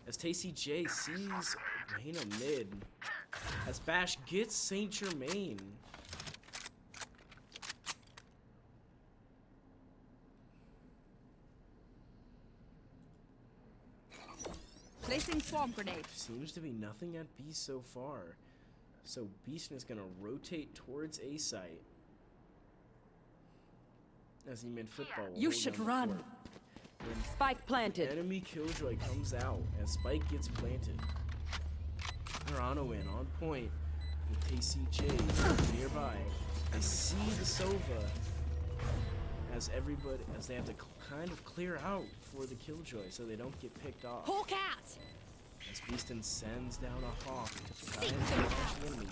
As TCJ sees Reyna mid. As Bash gets Saint Germain. Placing swamp grenade. Seems to be nothing at B so far. So Beeson is gonna rotate towards A site. As he made football. will You hold should down the run. fort. When Spike planted. enemy Killjoy comes out as Spike gets planted. Toronto in on point with TCJ nearby. They see the Sova as they have to kind of clear out for the Killjoy so they don't get picked off. Hawk out. As Beaston sends down a hawk to try See and them. catch the enemy.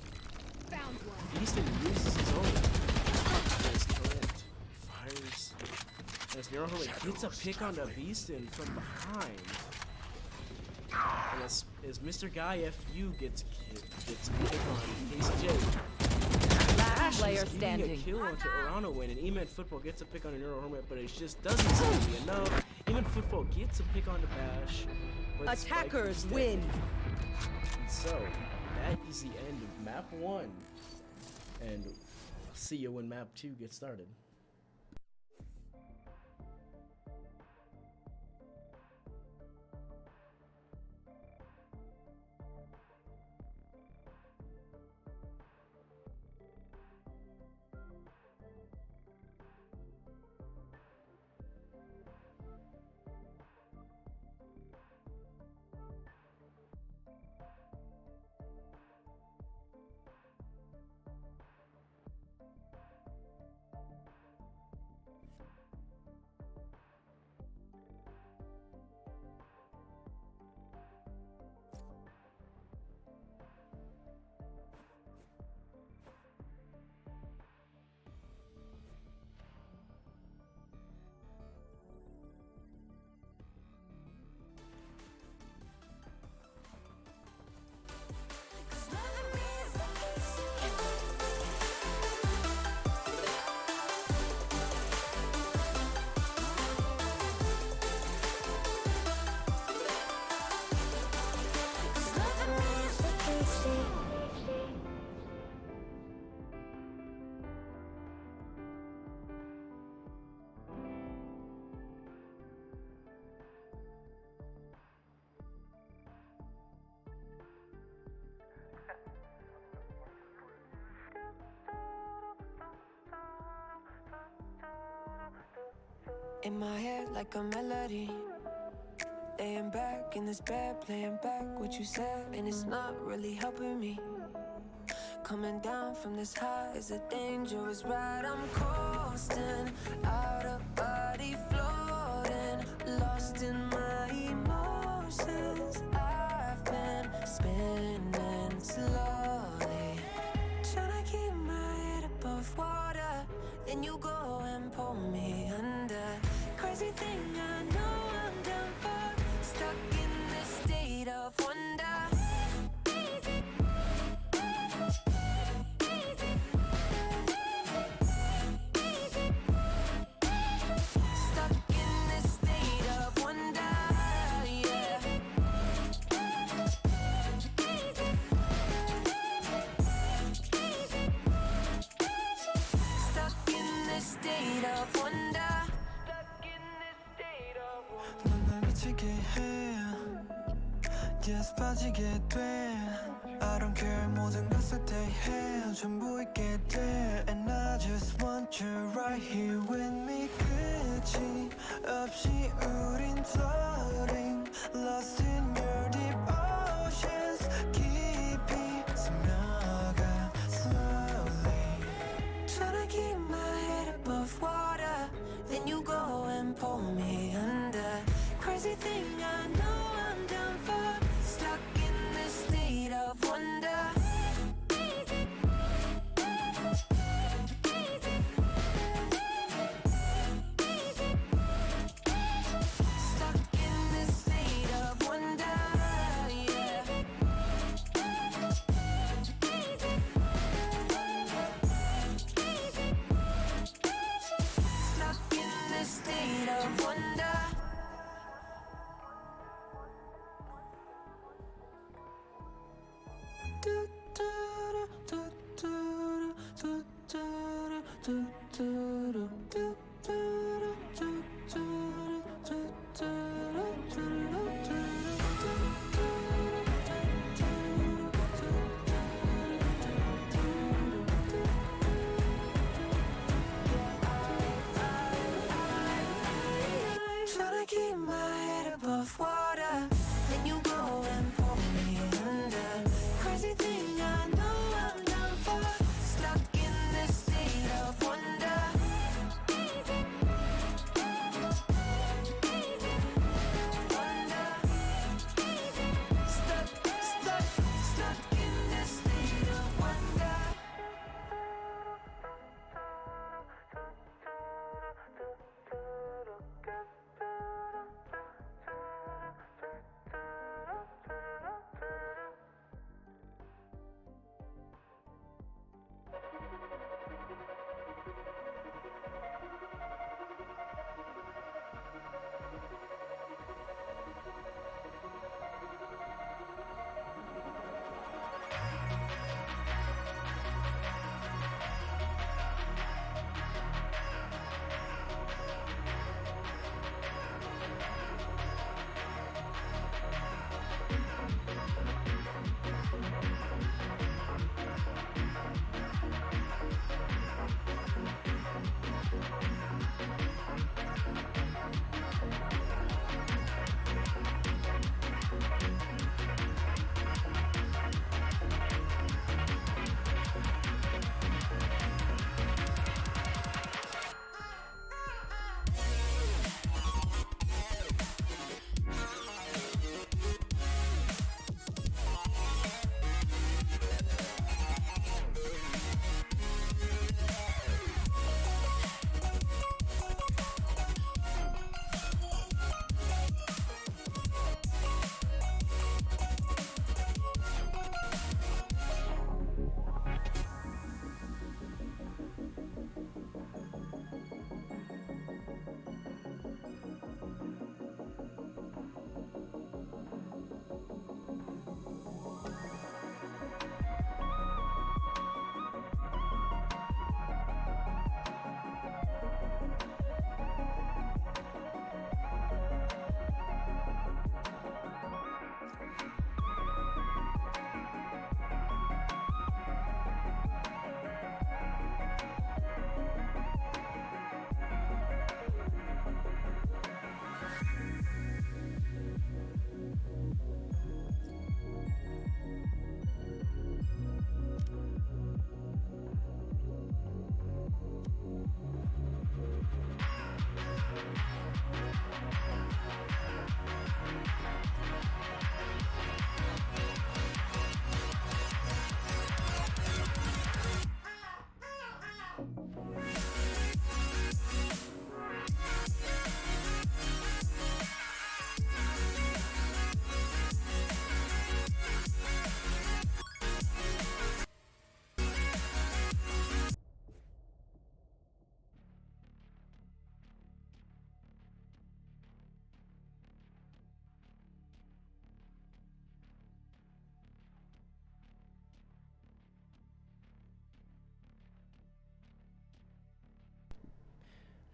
Found one. Beaston uses his ult. His turret fires As Neurohornet gets a pick on the Beastin from behind. And as Mr. Guy FU gets a pick on KCJ. Last player Getting standing. a kill onto Uranowin, and Eman Football gets a pick on a Neurohornet, but it just doesn't seem to be enough. Eman Football gets a pick on the Bash. But Attackers Spike win. And so, that is the end of map 1. And I'll see you when map 2 gets started. In my head like a melody, laying back in this bed, playing back what you said, and it's not really helping me. Coming down from this high is a dangerous ride. I'm coasting, out of body floating, lost in my emotions. I've been spinning slowly, trying to keep my head above water. Then you go and pull me under. Crazy thing, I know I'm done for, stuck in this state of wonder. Stuck in this state of wonder, yeah. Stuck in this state of wonder. 넌 미치게 해 Yes 빠지게 돼 I don't care 모든 것을 대해 전부 있게 돼 And I just want you right here with me 끝이 없이 우린 floating Lost in your deep oceans 깊이 스며가 slowly Trying to keep my head above water Then you go and pull me under. Crazy thing, I know I'm done for, stuck in this state of wonder. Stuck in this state of wonder, yeah. Stuck in this state of wonder. Trying to keep my head above water, then you go and pull me under. Crazy thing, I know I'm done for, stuck in this state of wonder.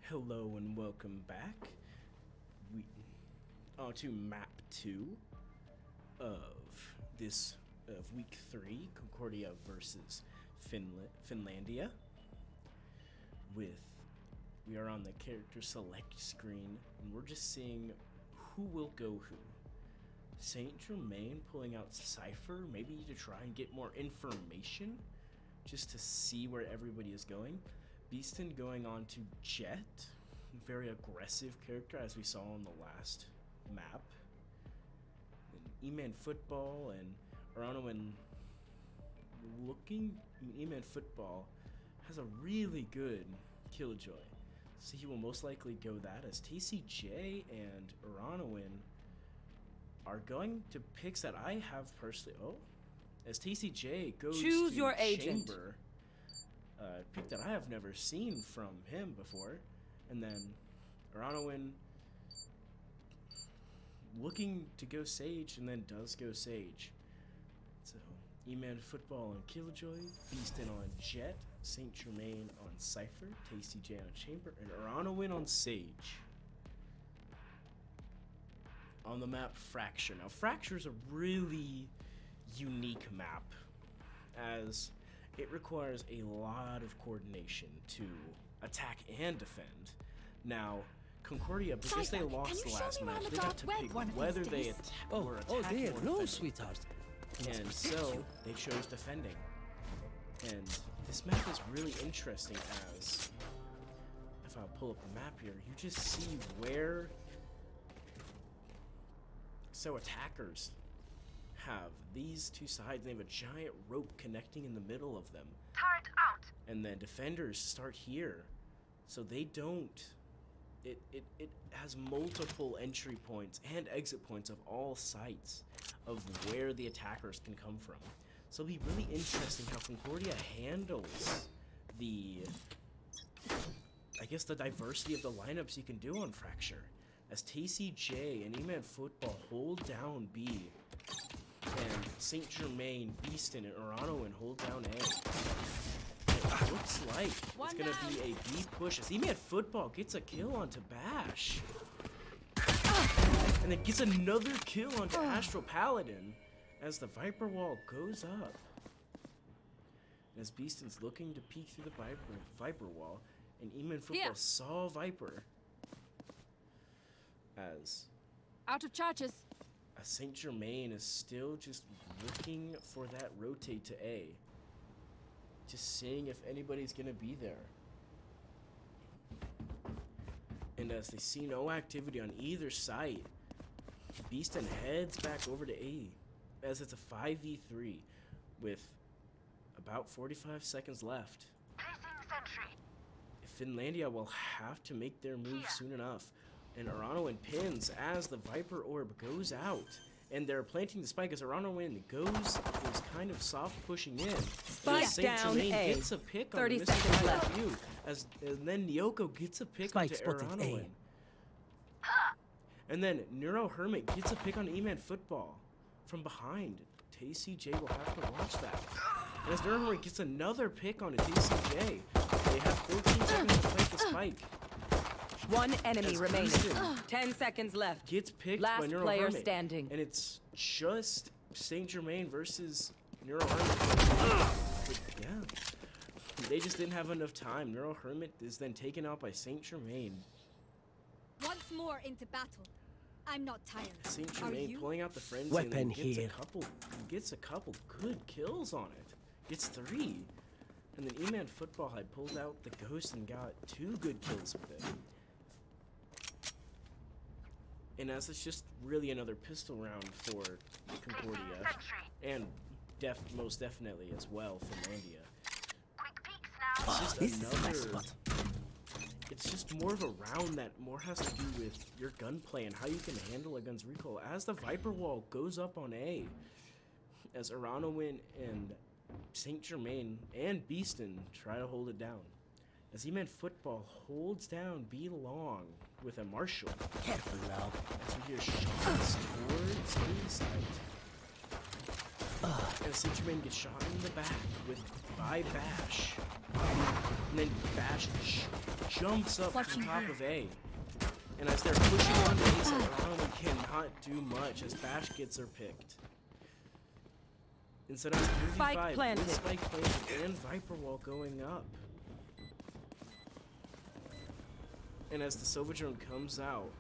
Hello and welcome back. We on to map 2 of week 3, Concordia versus Finlandia. We are on the character select screen, and we're just seeing who will go who. Saint Germain pulling out Cypher, maybe to try and get more information, just to see where everybody is going. Beeston going on to Jet, very aggressive character as we saw on the last map. And E-Man Football and Arano E-Man Football has a really good Killjoy, so he will most likely go that, as TCJ and Aranowin are going to picks that I have personally. As TCJ goes Choose to your agent. Chamber, pick that I have never seen from him before, and then Aranowin looking to go Sage, and then does go Sage. So E-Man Football on Killjoy, Beastin on Jet, Saint Germain on Cypher, TCJ on Chamber, and Aranowin on Sage. On the map Fracture. Now Fracture is a really unique map, as it requires a lot of coordination to attack and defend. Now Concordia, because they lost the last match, they got to pick whether they were attacking or defending. Sweetheart. And so they chose defending. And this map is really interesting, as if I pull up the map here, you just see where attackers have these two sides. They have a giant rope connecting in the middle of them. Turret out. And then defenders start here. So they don't. It has multiple entry points and exit points of all sides of where the attackers can come from. So it'll be really interesting how Concordia handles the diversity of the lineups you can do on Fracture. As TCJ and E-Man Football hold down B, and Saint Germain, Beastin, and Aranowin hold down A. It looks like it's gonna be a B push, as E-Man Football gets a kill onto Bash, and then gets another kill onto Astral Paladin as the Viper Wall goes up. And as Beastin's looking to peek through the Viper Wall, and E-Man Football saw Viper. As Out of charges. Saint Germain is still just looking for that rotate to A. Just seeing if anybody's gonna be there. And as they see no activity on either side, Beastin heads back over to A, as it's a 5v3 with about 45 seconds left. Placing sentry. Finlandia will have to make their move soon enough. And Aranowin pins as the Viper Orb goes out. And they're planting the spike as Aranowin is kind of soft pushing in. Spike down A. Gets a pick 30 on seconds left. View, and then Nyoko gets a pick Spike onto spotted Aranowin. And then Neuro Hermit gets a pick on E-Man Football from behind. TCJ will have to watch that. And as Neuro Hermit gets another pick on a TCJ, they have 14 seconds to fight the spike. One enemy As remaining. Beastin 10 seconds left. Gets picked Last by Neuro player Hermit, standing. and it's just Saint Germain versus Neuro Hermit. But yeah, they just didn't have enough time. Neuro Hermit is then taken out by Saint Germain. Once more into battle. I'm not tired. Saint Are Germain you? pulling out the frenzy Weapon and then here. gets a couple good kills on it. Gets 3. And then E-Man Football had pulled out the Ghost and got 2 good kills with it. And as it's just really another pistol round for Concordia, and most definitely as well Finlandia. Quick peeks now. It's just another. It's just more of a round that more has to do with your gunplay and how you can handle a gun's recoil. As the Viper Wall goes up on A, as Aranowin and Saint Germain and Beastin try to hold it down. As E-Man Football holds down B long with a Marshall. Careful now. As we hear shots towards A side. And Citroen gets shot in the back by Bash. And then Bash jumps up to the top of A. And as they're pushing on base, Ronald cannot do much as Bash gets her picked. Instead of 35 with Spike planted and Viper Wall going up. And as the Silver Drone comes out,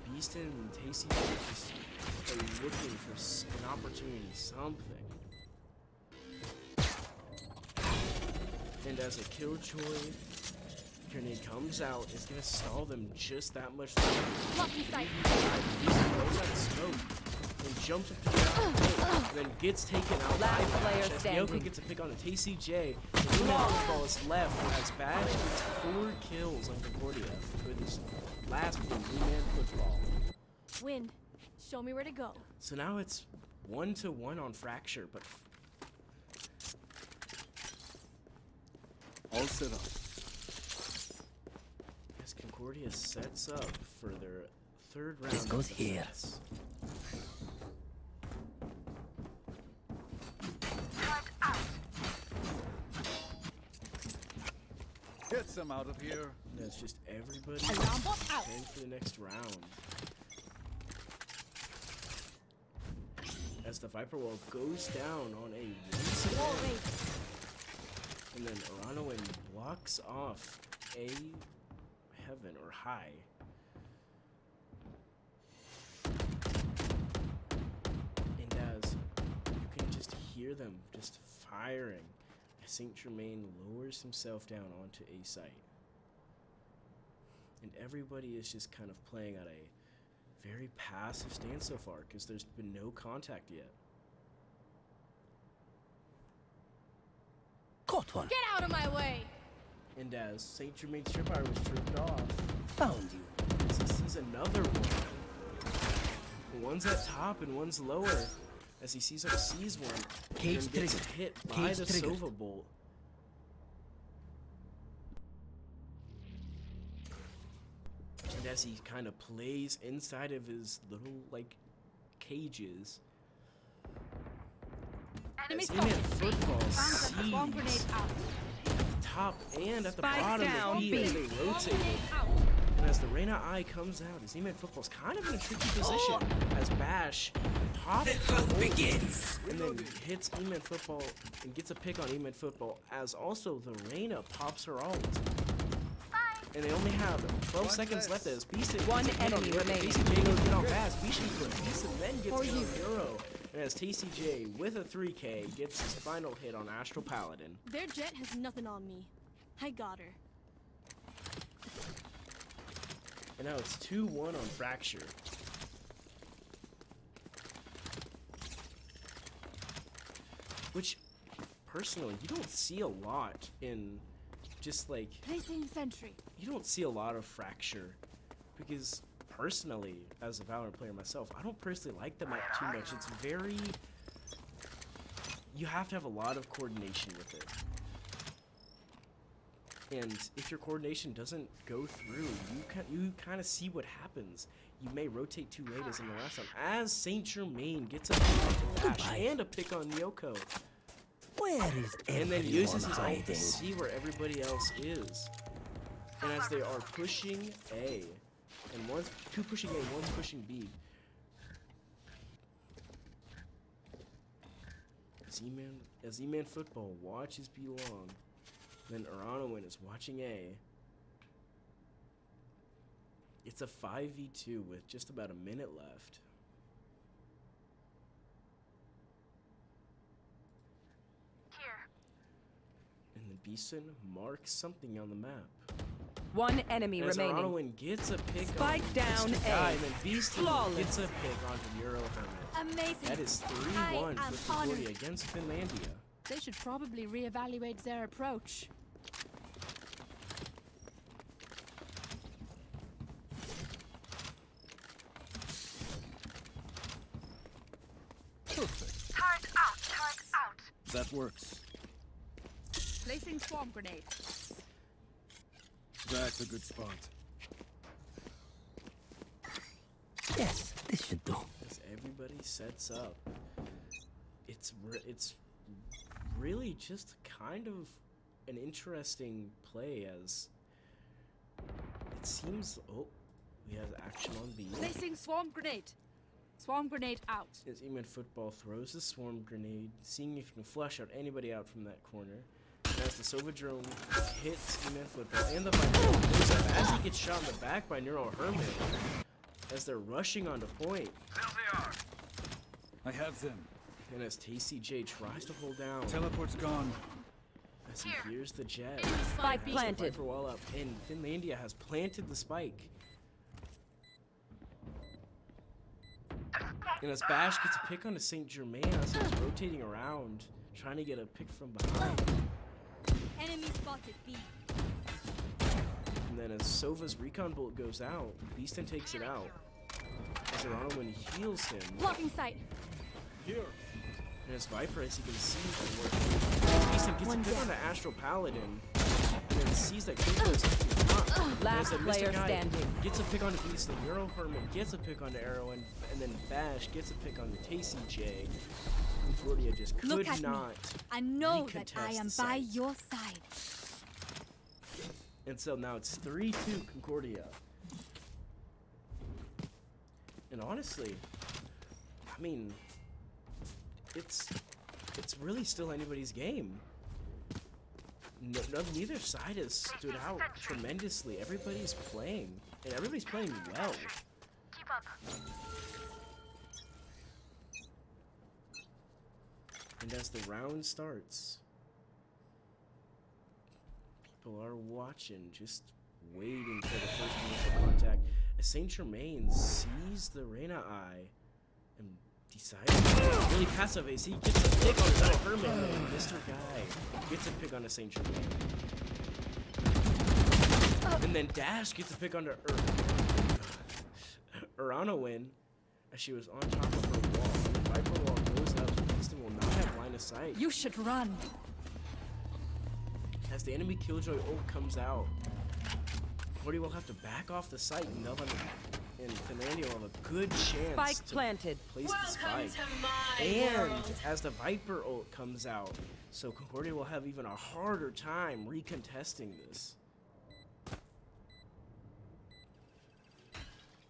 Beaston and Tasty just are looking for an opportunity, something. And as a Killjoy grenade comes out, it's gonna stall them just that much longer. Beaston goes out of smoke and jumps up to the ground, then gets taken out by Bash as Yoko gets a pick on a TCJ. And football is left as Bash gets 4 kills on Concordia with his last game, 3-man football. Win. Show me where to go. So now it's 1-1 on Fracture, but All set up. as Concordia sets up for their 3rd round. This goes here. Get some out of here. That's just everybody Alarm bot out. preparing for the next round. As the Viper Wall goes down on a once again. And then Uranoan blocks off a heaven or high. And as you can just hear them just firing, Saint Germain lowers himself down onto a site. And everybody is just kind of playing at a very passive stance so far because there's been no contact yet. Caught one. Get out of my way! And as Saint Germain's tripwire was tripped off, Found you. he sees another one. One's at top and one's lower. As he sees one, Cage and gets triggered. hit by Cage the triggered. Sova Bolt. And as he kind of plays inside of his little, like, cages, Enemy as E-Man spotted. Football Bomb grenade sees out. at the top and at the Spike bottom down, of the B. as they rotate. Grenade out. And as the Reyna Eye comes out, his E-Man Football's kind of in a tricky position as Bash pops Begins. and then hits E-Man Football and gets a pick on E-Man Football as also the Reyna pops her ult. And they only have 12 seconds left as Beaston One gets a hit on enemy the remaining. Tasty J goes down fast. Beaston then gets a Euro. And as Tasty J with a 3K gets his final hit on Astral Paladin. Their jet has nothing on me. I got her. And now it's 2-1 on Fracture. Which, personally, you don't see a lot in just like... Placing sentry. You don't see a lot of Fracture. Because, personally, as a Valorant player myself, I don't personally like the map too much. It's very... You have to have a lot of coordination with it. And if your coordination doesn't go through, you kind of see what happens. You may rotate too late as in the last time. As Saint Germain gets a pick on Bash and a pick on Yoko. Where is And then everyone uses his ult to hiding? see where everybody else is. And as they are pushing A, and two pushing A, one's pushing B. As E-Man Football watches B long. Then Uranoan is watching A. It's a 5v2 with just about a minute left. Here. And then Beeson marks something on the map. One enemy As remaining. Uranoan gets a pick Spike on down Mr. A. Guy, and then Beaston Flawless. gets a pick onto Euro Hermit. Amazing. That is I 3-1 am for Concordia honored. against Finlandia. They should probably reevaluate their approach. Perfect. Turret out. Turret out. That works. Placing swarm grenade. That's a good spot. Yes, this should do. As everybody sets up. it's really just kind of an interesting play, as it seems. Oh, we have action on B. Placing swarm grenade. Swarm grenade out. As E-Man Football throws the swarm grenade, seeing if he can flush out anybody out from that corner. And as the Sova drone hits E-Man Football and the Viper goes up as he gets shot in the back by Neural Hermit, as they're rushing onto point. I have them. And as TCJ tries to hold down, Teleport's gone. as he hears the jet, Spike has the planted. Viper wall up, and Finlandia has planted the spike. And as Bash gets a pick onto Saint Germain as he's rotating around, trying to get a pick from behind. Enemy spotted B. And then as Sova's recon bolt goes out, Beaston takes it out. As Ironowin heals him. Blocking sight. Here. And as Viper, as you can see, Beaston gets a pick on the Astral Paladin. And then sees that Kiko is up. Last player standing. Gets a pick on the Beaston. Neural Hermit gets a pick on the Arrow, and then Bash gets a pick on the TCJ. Concordia just could Look at not. me. I know that I recontest am the by site. your side. And so now it's 3-2 Concordia. And honestly, I mean, it's really still anybody's game. Neither side has stood out tremendously. Everybody's playing, and everybody's playing well. Keep up. And as the round starts, people are watching, just waiting for the first initial contact. As Saint Germain sees the Reyna eye and decides to really passive as he gets a pick on the Hermit, and Mr. Guy gets a pick on the Saint Germain. And then Dash gets a pick on the Ironowin as she was on top of her wall. And the Viper wall goes up. Beaston will not have line of sight. You should run. As the enemy Killjoy ult comes out, Cordy will have to back off the site, and Finlandia will have a good chance Spike to planted. place the Welcome spike. to my And world. as the Viper ult comes out, so Concordia will have even a harder time recontesting this.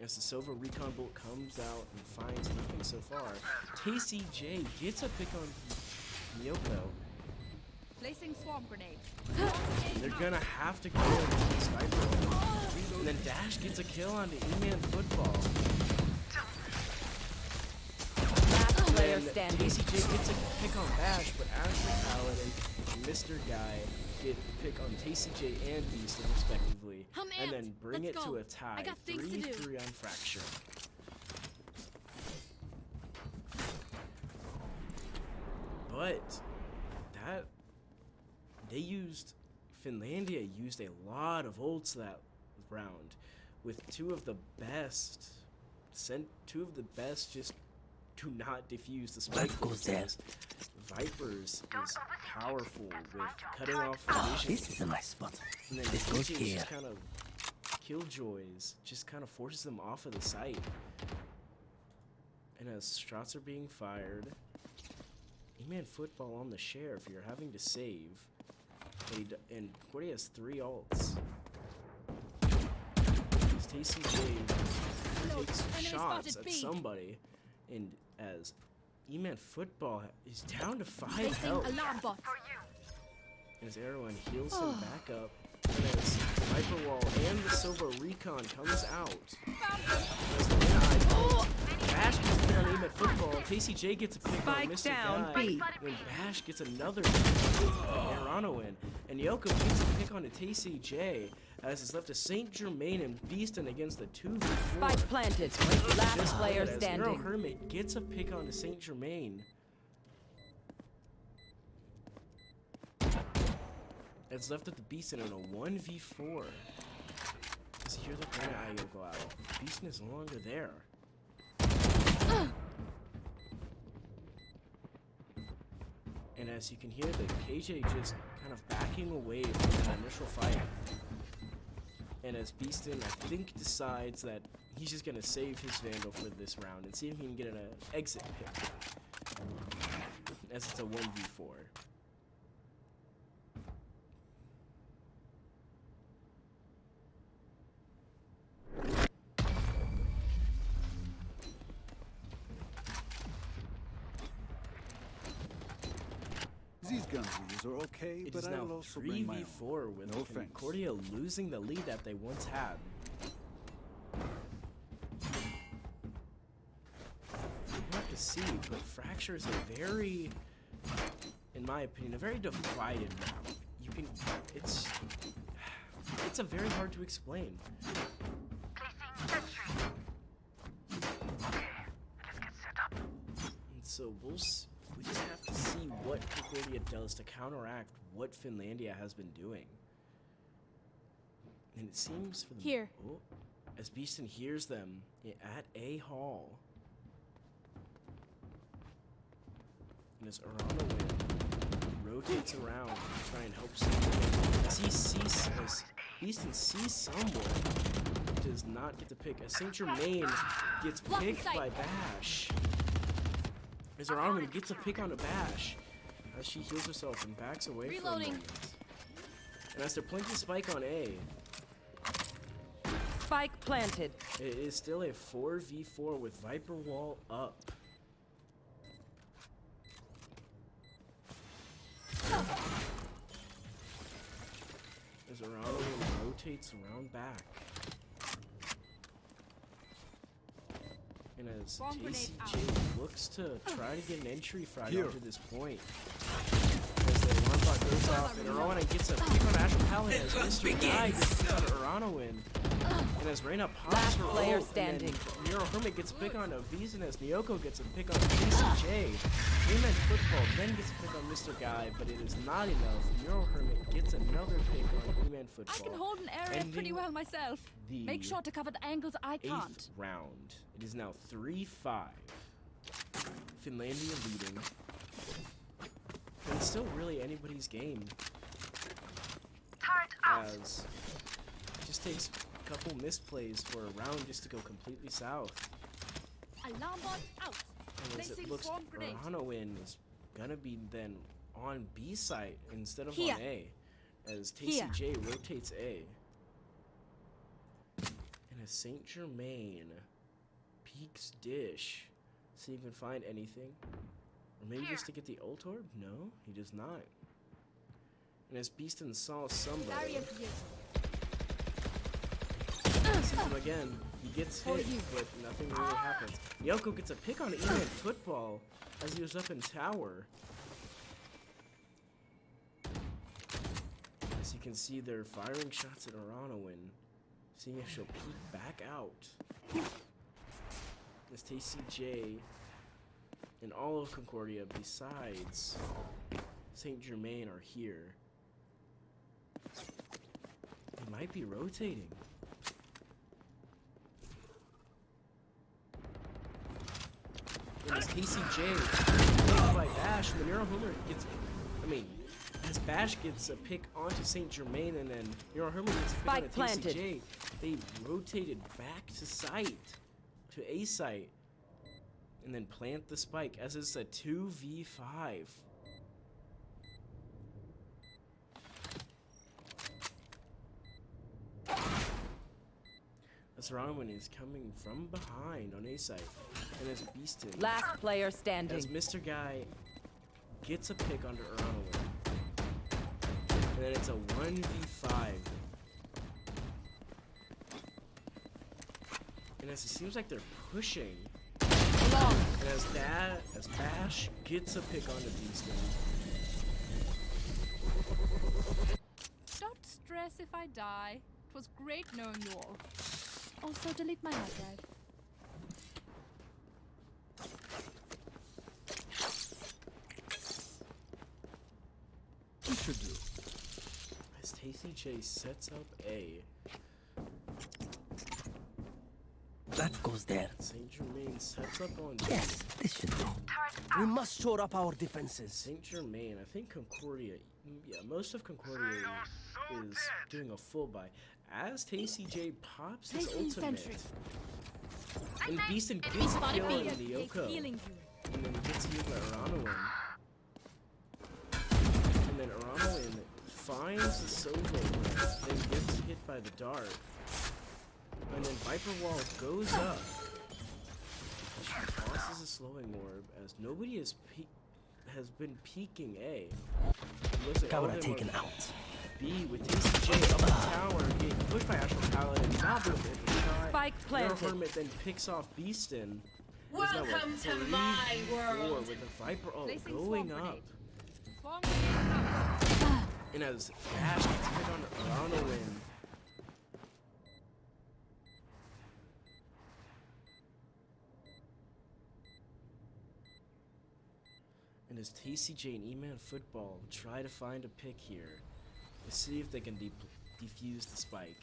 As the Silver Recon Bolt comes out and finds nothing so far, TCJ gets a pick on Miyoko. Placing swarm grenade. They're gonna have to go into this Viper. And then Dash gets a kill on the E-Man Football. Last player And standing. TCJ gets a pick on Bash, but Astral Paladin and Mr. Guy get a pick on TCJ and Beaston respectively. I'm And amped. then bring Let's it to go. a tie. I got things to do. 3-3 on Fracture. But Finlandia used a lot of ults that round, with two of the best just do not defuse the spike. What goes there? Vipers is powerful with cutting off vision. This is a nice spot. And then This goes TJ here. just kind of Killjoys just kind of forces them off of the site. And as shots are being fired, E-Man Football on the sheriff, you're having to save. And Cordy has 3 ults. As TCJ takes shots at somebody, and as E-Man Football is down to 5 Placing health. alarm bot. And his Arrow heals him back up. And as the Viper Wall and the Silver Recon comes out. As the Bash gets a pick on E-Man Football. TCJ gets a pick Spike on Mr. down, Guy. B. And Bash gets another pick on Aranowin. And Yoko gets a pick on the TCJ. As it's left to Saint Germain and Beaston against the 2v4. Spike planted. Last Just player as Neural standing. Hermit gets a pick on the Saint Germain. It's left at the Beaston in a 1v4. As you hear the Granite Eye go out, Beaston is no longer there. And as you can hear, the KJ just kind of backing away from that initial fight. And as Beaston, I think, decides that he's just gonna save his Vandal for this round and see if he can get an exit pick. as it's a 1v4. These guns we use are okay, It but is I now will also bring my own. 3v4 with No offense. Concordia losing the lead that they once had. You have to see, but Fracture is a very, in my opinion, a very divided map. You can, it's a very hard to explain. Placing sentry. Okay, let's get set up. And so we just have to see what Concordia does to counteract what Finlandia has been doing. And it seems for them, Here. oh, as Beeston hears them at A hall. And as Aranowin rotates around to try and help someone. As Beeston sees someone, does not get the pick. As Saint Germain gets picked by Bash. As Aranowin gets a pick on a Bash. As she heals herself and backs away for a moment. And as they're planting Spike on A, Spike planted. it is still a 4v4 with Viper Wall up. As Aranowin rotates around back. And as TCJ looks to try to get an entry fight onto this point. As the alarm clock goes off and Aranowin gets a pick on Astral Paladin as Mr. Guy gets a pick on Aranowin. And as Reyna pops Last her player ult, standing. and then Nero Hermit gets a pick on Aviz, and as Nyoko gets a pick on TCJ. Rayman Football then gets a pick on Mr. Guy, but it is not enough. Nero Hermit gets another pick on Rayman Football. I can hold an area pretty ending well myself. the Make sure to cover the angles I 8th can't. round. It is now 3-5. Finlandia leading. And it's still really anybody's game. Turret out. As it just takes a couple misplays for a round just to go completely south. Alarm bot out. And as it Placing looks, swarm grenade. Aranowin is gonna be then on B site instead of Here. on A. As Here. TCJ rotates A. And as Saint Germain peeks dish. See if he can find anything. Or maybe just to get the ult orb? No, he does not. And as Beeston saw somebody, Barrier created. sees him again. He gets hit, but nothing really happens. Nyoko gets a pick on Ian Football as he was up in tower. As you can see, they're firing shots at Aranowin, seeing if she'll peek back out. As TCJ and all of Concordia, besides Saint Germain, are here. They might be rotating. And as TCJ picked by Bash, Nero Homer gets, as Bash gets a pick onto Saint Germain and then Nero Homer gets a pick Spike on planted. TCJ, they rotated back to site, to A site, and then plant the spike as it's a 2v5. As Aranowin is coming from behind on A site, and as Beeston, Last player standing. as Mr. Guy gets a pick under Aranowin, and then it's a 1v5. And as it seems like they're pushing, and as Bash gets a pick onto Beeston. Don't stress if I die. It was great knowing you all. Also, delete my hard drive. You should do. As TCJ sets up A, That goes there. Saint Germain sets up on B. Yes, this should do. Turret We out. must shore up our defenses. Saint Germain, I think Concordia, yeah, most of Concordia is doing a full buy. As TCJ pops his Placing ultimate, sentry. and Beeston gets a Spotted kill B. on Nyoko, Healing you. and then gets healed by Aranowin. And then Aronowin finds the Sova, then gets hit by the dart. And then Viper Wall goes up. She tosses a slowing orb as nobody has been peeking A. Camera taken out. B with TCJ up the tower, getting pushed by Astral Paladin, not able to hit the shot. Spike planted. Hermit then picks off Beaston. Welcome to my world. With a Viper ult Placing going swamp up. grenade. Swamp grenade out. And as Bash gets hit on Aronowin. And as TCJ and E-Man Football try to find a pick here, to see if they can defuse the spike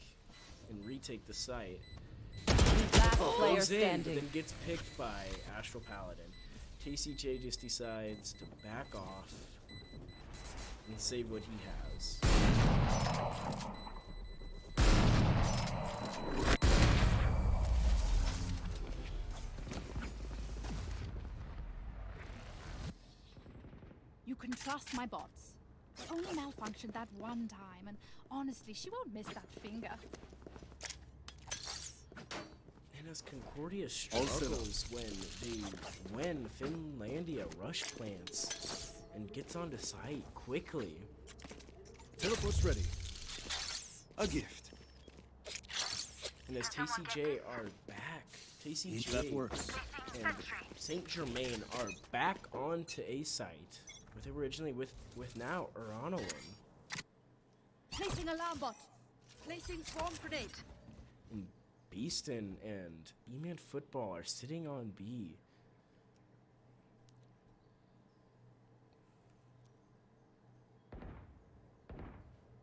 and retake the site. Last player Goes in, standing. then gets picked by Astral Paladin. TCJ just decides to back off and save what he has. You can trust my bots. It only malfunctioned that one time, and honestly, she won't miss that finger. And as Concordia struggles when Finlandia rush plants and gets onto site quickly. Teleport's ready. A gift. And as TCJ are back, If that TCJ works. and Saint Germain are back onto A site. Where they were originally with now Aronowin. Placing alarm bot. Placing swarm grenade. And Beaston and E-Man Football are sitting on B.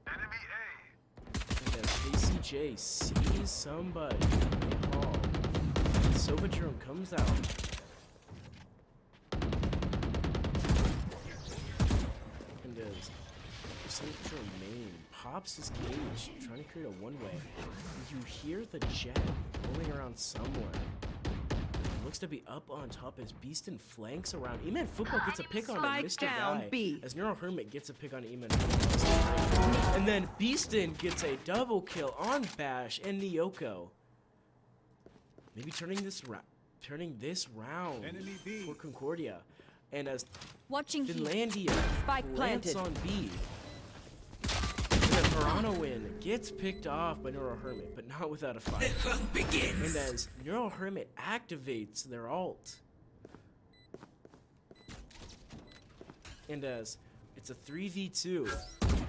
Enemy A. And as KCJ sees somebody in the hall, Sovadrum comes out. And as Saint Germain pops his cage, trying to create a one-way, you hear the jet rolling around somewhere. It looks to be up on top as Beaston flanks around. E-Man Football gets a pick on Spike Mr. down, Guy, B. as Neural Hermit gets a pick on E-Man Football. And then Beaston gets a double kill on Bash and Nyoko. Maybe turning this round Enemy B. for Concordia. And as Watching here. Finlandia Spike plants planted. on B. And then Aronowin gets picked off by Neural Hermit, but not without a fight. And as Neural Hermit activates their ult. And as it's a 3v2,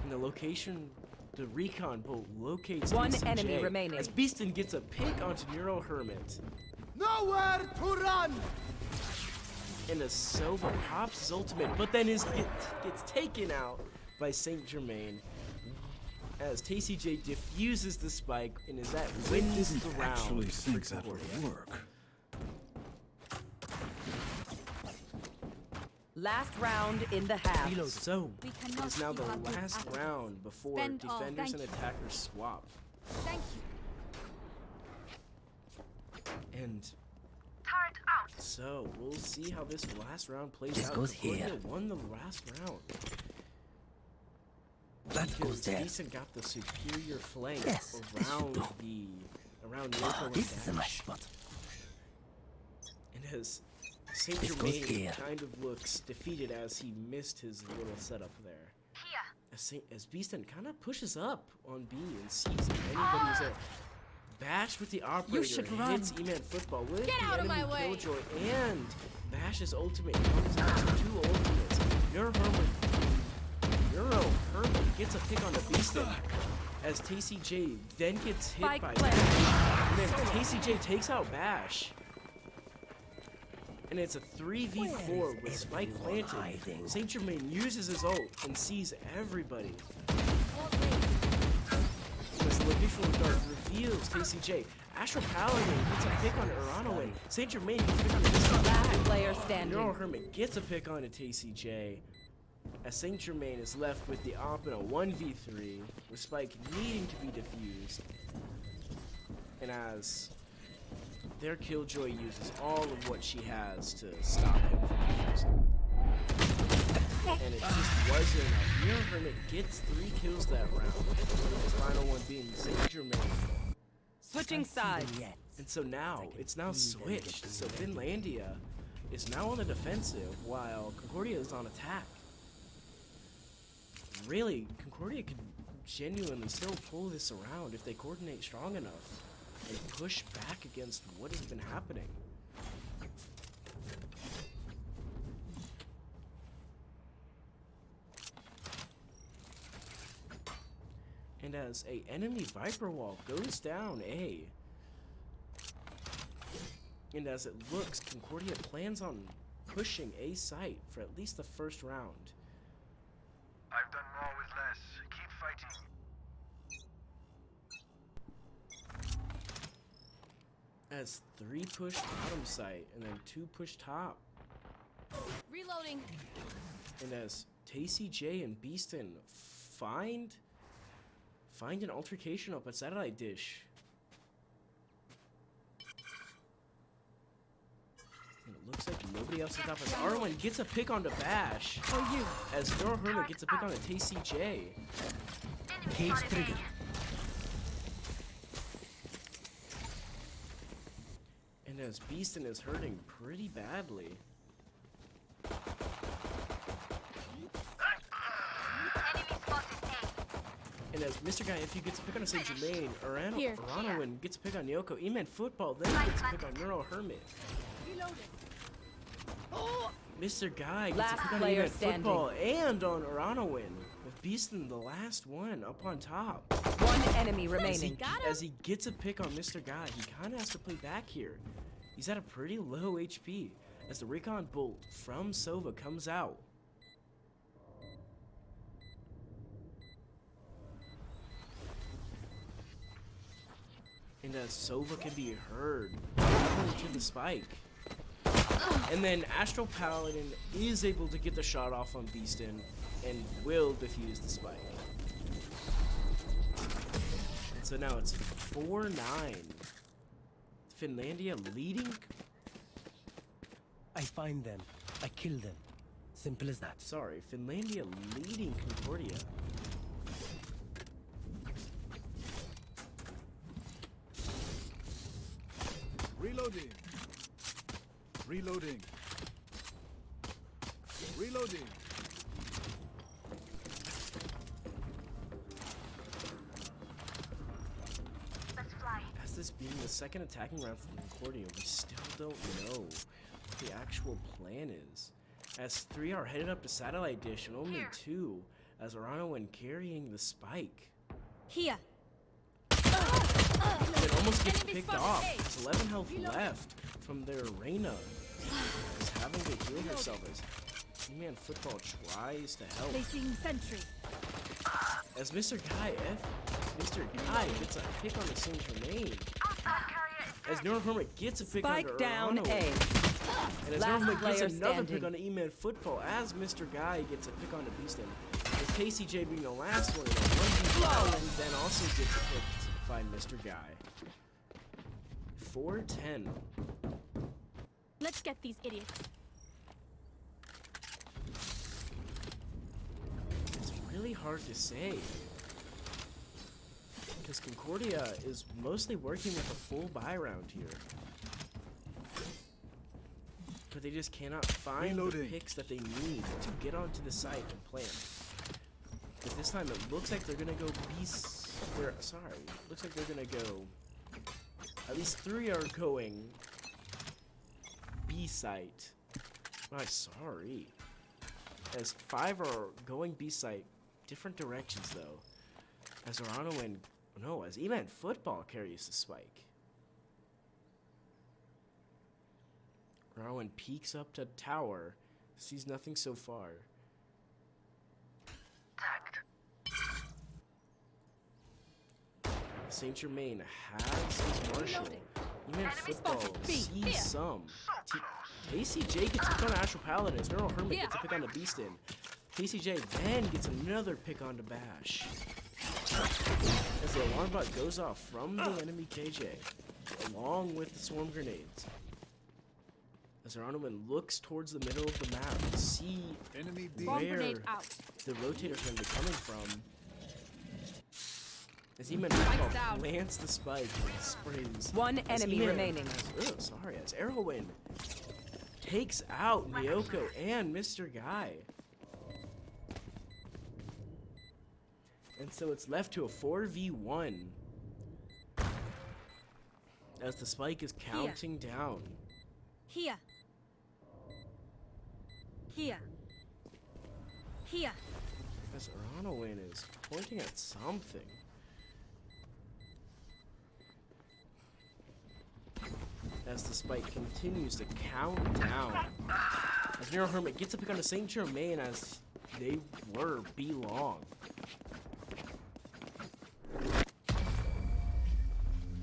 and the location, the recon boat locates One TCJ, enemy remaining. as Beaston gets a pick onto Neural Hermit. Nowhere to run! And as Sova pops his ultimate, but then gets taken out by Saint Germain. As TCJ diffuses the spike and is that wins the Didn't round. actually for think that would Concordia. work. Last round in the half. So, We it cannot is now the keep up with last Africa. round before Spend all. defenders Thank and you. attackers swap. Thank you. And Turret out. so, we'll see how this last round plays This out. goes Concordia here. won the last round. That Because goes there. Beaston got the superior flank Yes, this around should around Ah, Nyoko and this is a Bash. nice spot. And as Saint This goes Germain here. kind of looks defeated as he missed his little setup there. Here. As Beaston kind of pushes up on B and sees if anybody's there. Bash with the operator should run. hits E-Man Football with Get the out of enemy my way. Killjoy, and Bash's ultimate comes out to two ultimates. Neuro Hermit gets a pick on the Beaston as TCJ then gets hit Spike by planted. Bash. And then TCJ takes out Bash. And it's a 3v4 Where with is Spike everyone planted. hiding? Saint Germain uses his ult and sees everybody. As the location of Dark reveals TCJ. Astral Paladin gets a pick on Aronowin. Saint Germain gets a pick on Last TCJ. player standing. Neural Hermit gets a pick on a TCJ. As Saint Germain is left with the op in a 1v3, with Spike needing to be defused. And as their Killjoy uses all of what she has to stop him from defusing. and it just wasn't enough. Neural Hermit gets 3 kills that round, his final one being Saint Germain. Switching sides. And so now, it's now switched. So Finlandia is now on the defensive, while Concordia is on attack. Really, Concordia could genuinely still pull this around if they coordinate strong enough and push back against what has been happening. And as a enemy Viper Wall goes down A, and as it looks, Concordia plans on pushing A site for at least the first round. I've done more with less. Keep fighting. As 3 push bottom site and then 2 push top. Reloading. And as TCJ and Beaston find an altercation up at Satellite Dish. And it looks like nobody else is up. As Arwen gets a pick onto Bash. For you. As Neural Hermit gets a pick onto TCJ. Cage trigger. And as Beaston is hurting pretty badly. And as Mr. Guy, if you gets a pick on Saint Germain, Aranowin gets a pick on Yoko. E-Man Football then gets a pick on Neural Hermit. Mr. Guy gets a pick on E-Man Football and on Aranowin, with Beaston the last one up on top. One enemy remaining. As he gets a pick on Mr. Guy, he kind of has to play back here. He's at a pretty low HP as the Recon Bolt from Sova comes out. And as Sova can be heard to the spike. And then Astral Paladin is able to get the shot off on Beaston and will defuse the spike. And so now it's 4-9. Finlandia leading? I find them. I kill them. Simple as that. Sorry, Finlandia leading Concordia. Reloading. Reloading. Reloading. Let's fly. As this being the second attacking round from Concordia, we still don't know what the actual plan is. As 3 are headed up to Satellite Dish and only 2 as Aranowin carrying the spike. Here. It almost gets picked off. There's 11 health left from their Reyna. Is having to heal herself as E-Man Football tries to help. Placing sentry. As Mr. Guy gets a pick on the Saint Germain. As Neural Hermit gets a pick on Spike down Arano. A. And as Last Neural Hermit gets player another standing. pick on E-Man Football. As Mr. Guy gets a pick on the Beaston. With KCJ being the last one in a 1v5 and then also gets a pick by Mr. Guy. 4-10. Let's get these idiots. It's really hard to say. Because Concordia is mostly working with a full buy round here. But they just cannot find the picks that they need to get onto the site and plant. But this time it looks like they're gonna go looks like they're gonna go. At least 3 are going B site. Sorry. As 5 are going B site, different directions though. As Aranowin, as E-Man Football carries the spike. Aranowin peeks up to tower, sees nothing so far. Saint Germain has his Marshall. E-Man Football sees some. TCJ gets a pick on Astral Paladin as Neural Hermit gets a pick on the Beaston. TCJ then gets another pick on the Bash. As the alarm bot goes off from the enemy KJ, along with the swarm grenades. As Aranovan looks towards the middle of the map to see Enemy B. Bomb where grenade out. the rotator's going to be coming from. As Eman Spike's down. plants the spike and sprays. One As enemy Eman- remaining. Oh, sorry. As Erwin takes out Nyoko and Mr. Guy. And so it's left to a 4v1. As the spike is counting down. Here. Here. Here. As Aranowin is pointing at something. As the spike continues to count down. As Nero Hermit gets a pick on the Saint Germain as they were belong.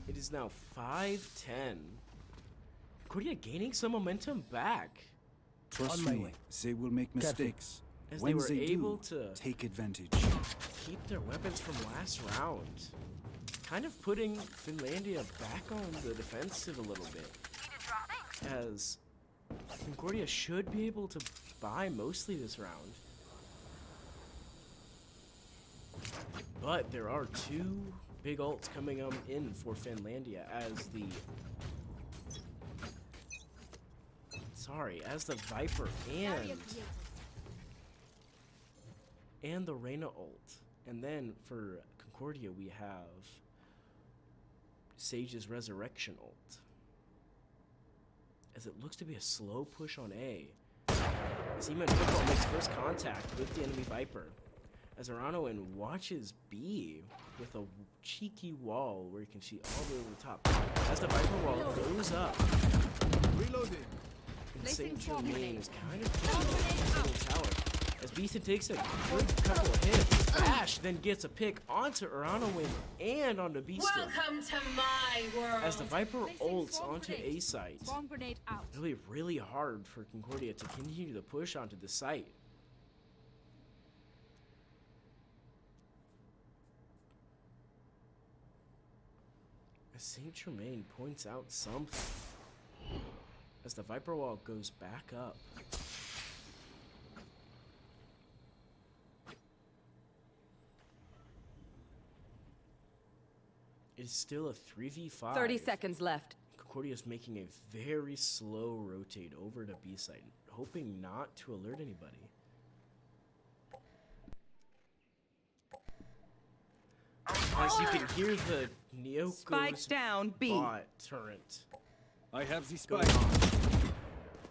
It is now 5-10. Concordia gaining some momentum back. Trust On my me, way. they will make mistakes. As When they were they able do, to take advantage. keep their weapons from last round. Kind of putting Finlandia back on the defensive a little bit. As Concordia should be able to buy mostly this round. But there are two big ults coming in for Finlandia as the... Sorry, as the Viper and the Reyna ult. And then for Concordia we have Sage's Resurrection ult. As it looks to be a slow push on A. As Eman Football makes first contact with the enemy Viper. As Aranoin watches B with a cheeky wall where you can see all the way to the top. As the Viper wall goes up. Reloading. And Placing Saint swarm Germain grenade. is kind of pushing up the tower. As Beaston takes a good couple of hits, Bash then gets a pick onto Aranowin and onto Beaston. Welcome to my world. As the Viper Placing ults swarm onto grenade. A site. Bomb grenade out. Really, really hard for Concordia to continue to push onto the site. As Saint Germain points out something. As the Viper wall goes back up. It is still a 3v5. 30 seconds left. Concordia is making a very slow rotate over to B site, hoping not to alert anybody. As you can hear the Nyoko's Spike down B. bot turret. I have the Going spike. on.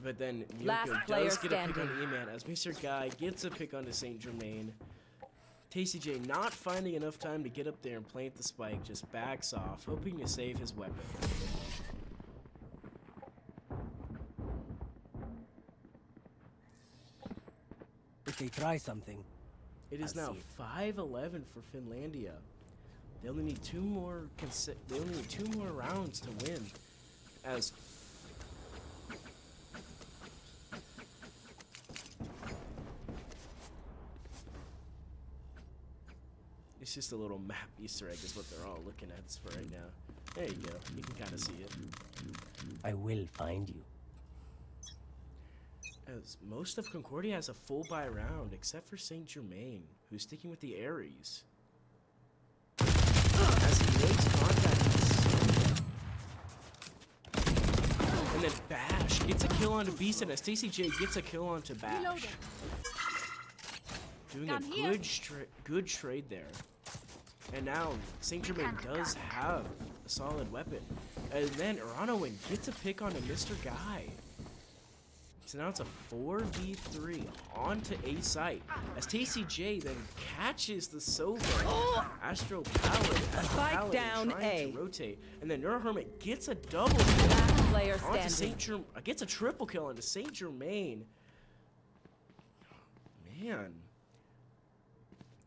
But then Last Nyoko player does get a pick on standing. E-Man as Mr. Guy gets a pick onto Saint Germain. Tasty J not finding enough time to get up there and plant the spike, just backs off, hoping to save his weapon. If they try something, It is I'll now see. 5-11 for Finlandia. They only need two more rounds to win. As it's just a little map Easter egg is what they're all looking at for right now. There you go. You can kind of see it. I will find you. As most of Concordia has a full buy round, except for Saint Germain, who's sticking with the Ares. As he makes contact with Sonya. And then Bash gets a kill onto Beaston as Stacy J gets a kill onto Bash. Reloading. Doing Gun a here. good trade there. And now Saint Germain does have a solid weapon. And then Aranowin gets a pick onto Mr. Guy. So now it's a 4v3 onto A site. As TCJ then catches the Sova. Astro Pallid as Spike Pallid down trying A. to rotate. And then Neurohermit gets a double kill Last player onto standing. Saint Germain. Gets a triple kill onto Saint Germain. Man.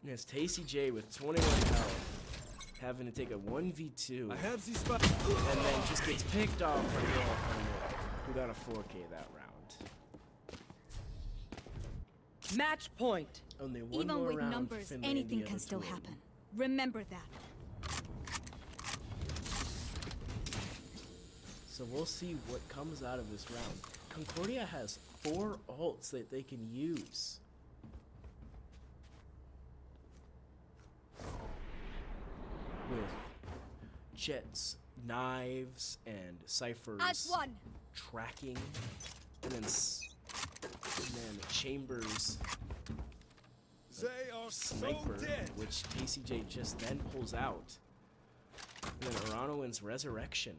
And it's Tasty J with 21 health. Having to take a 1v2. I have the spike. And then just gets picked off by Neurohermit, who got a 4K that round. Match point. Only one Even more with round numbers, for anything Finlandia can to still win. happen. Remember that. So we'll see what comes out of this round. Concordia has 4 ults that they can use. With Jet's knives and Cypher's tracking, and then Chambers' They are sniper, so dead. which KCJ just then pulls out. And then Aranoin's resurrection.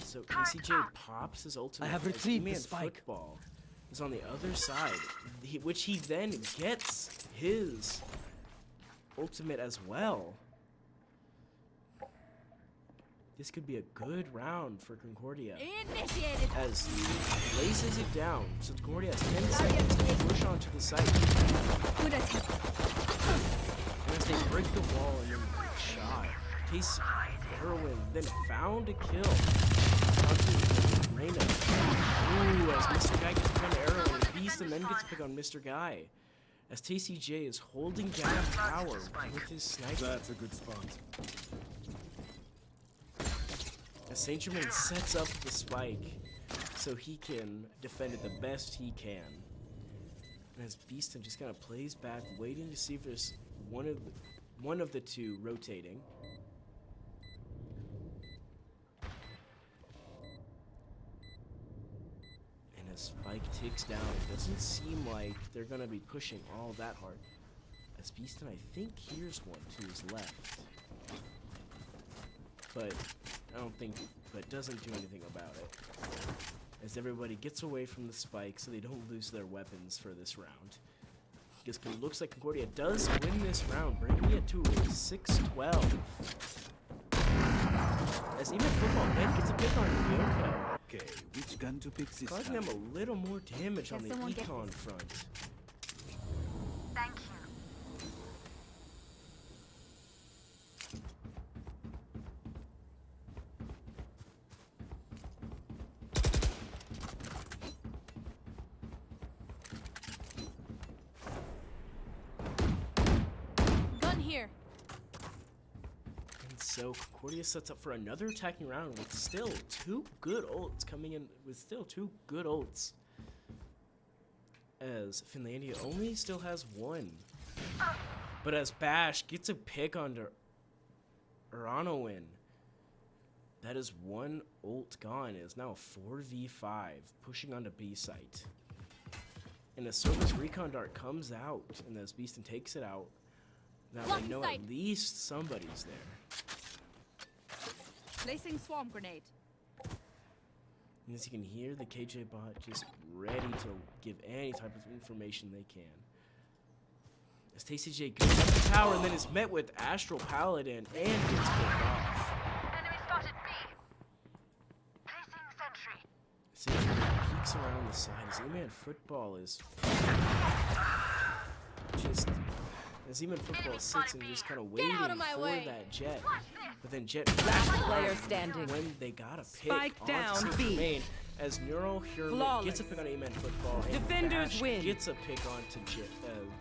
So KCJ pops his ultimate. I have retrieved the spike. Football is on the other side, which he then gets his ultimate as well. This could be a good round for Concordia. Initiated. As he laces it down, so Concordia has 10 seconds to push onto the site. Good attempt. And as they break the wall and then shot, Case Heroin then found a kill onto Reyna. Ooh, as Mr. Guy gets picked on Arrow and Beast and then gets picked on Mr. Guy. As TCJ is holding down power with his sniper. That's a good spot. As Saint Germain sets up the spike so he can defend it the best he can. And as Beaston just kind of plays back, waiting to see if there's one of the two rotating. And as spike ticks down, it doesn't seem like they're gonna be pushing all that hard. As Beaston, I think, hears one to his left. But I don't think, but doesn't do anything about it. As everybody gets away from the spike so they don't lose their weapons for this round. Because it looks like Concordia does win this round, bringing it to a 6-12. As even Football then gets a pick on Yoko. Okay, which gun to pick this Causing time? them a little more damage on the someone get econ this? front. Thank you. Gun here. And so Concordia sets up for another attacking round with still 2 good ults coming in with still 2 good ults. As Finlandia only still has 1. But as Bash gets a pick onto Uranoin, that is 1 ult gone. It is now a 4v5 pushing onto B site. And as Sova's Recon Dart comes out and as Beaston takes it out, now they know at least somebody's there. Placing swarm grenade. And as you can hear, the KJ bot just ready to give any type of information they can. As TCJ goes up the tower and then is met with Astral Paladin and gets kicked off. Enemy spotted B. Placing sentry. Sentry peeks around the side as E-Man Football is just... As E-Man Football sits and just kind of waiting out of my for way. that Jet. But then Jet player standing. when they got a pick Spike onto down, Saint B. Germain, as Neural Hurman gets a pick on E-Man Football and Defenders Bash win. gets a pick onto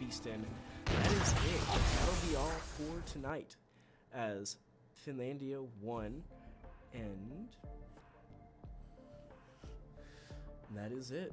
Beaston. That is it. That'll be all for tonight. As Finlandia won, and that is it.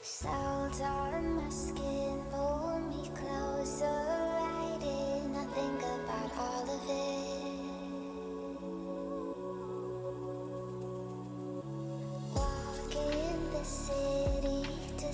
Salt on my skin, pull me closer, right in. I think about all of it. Walk in the city to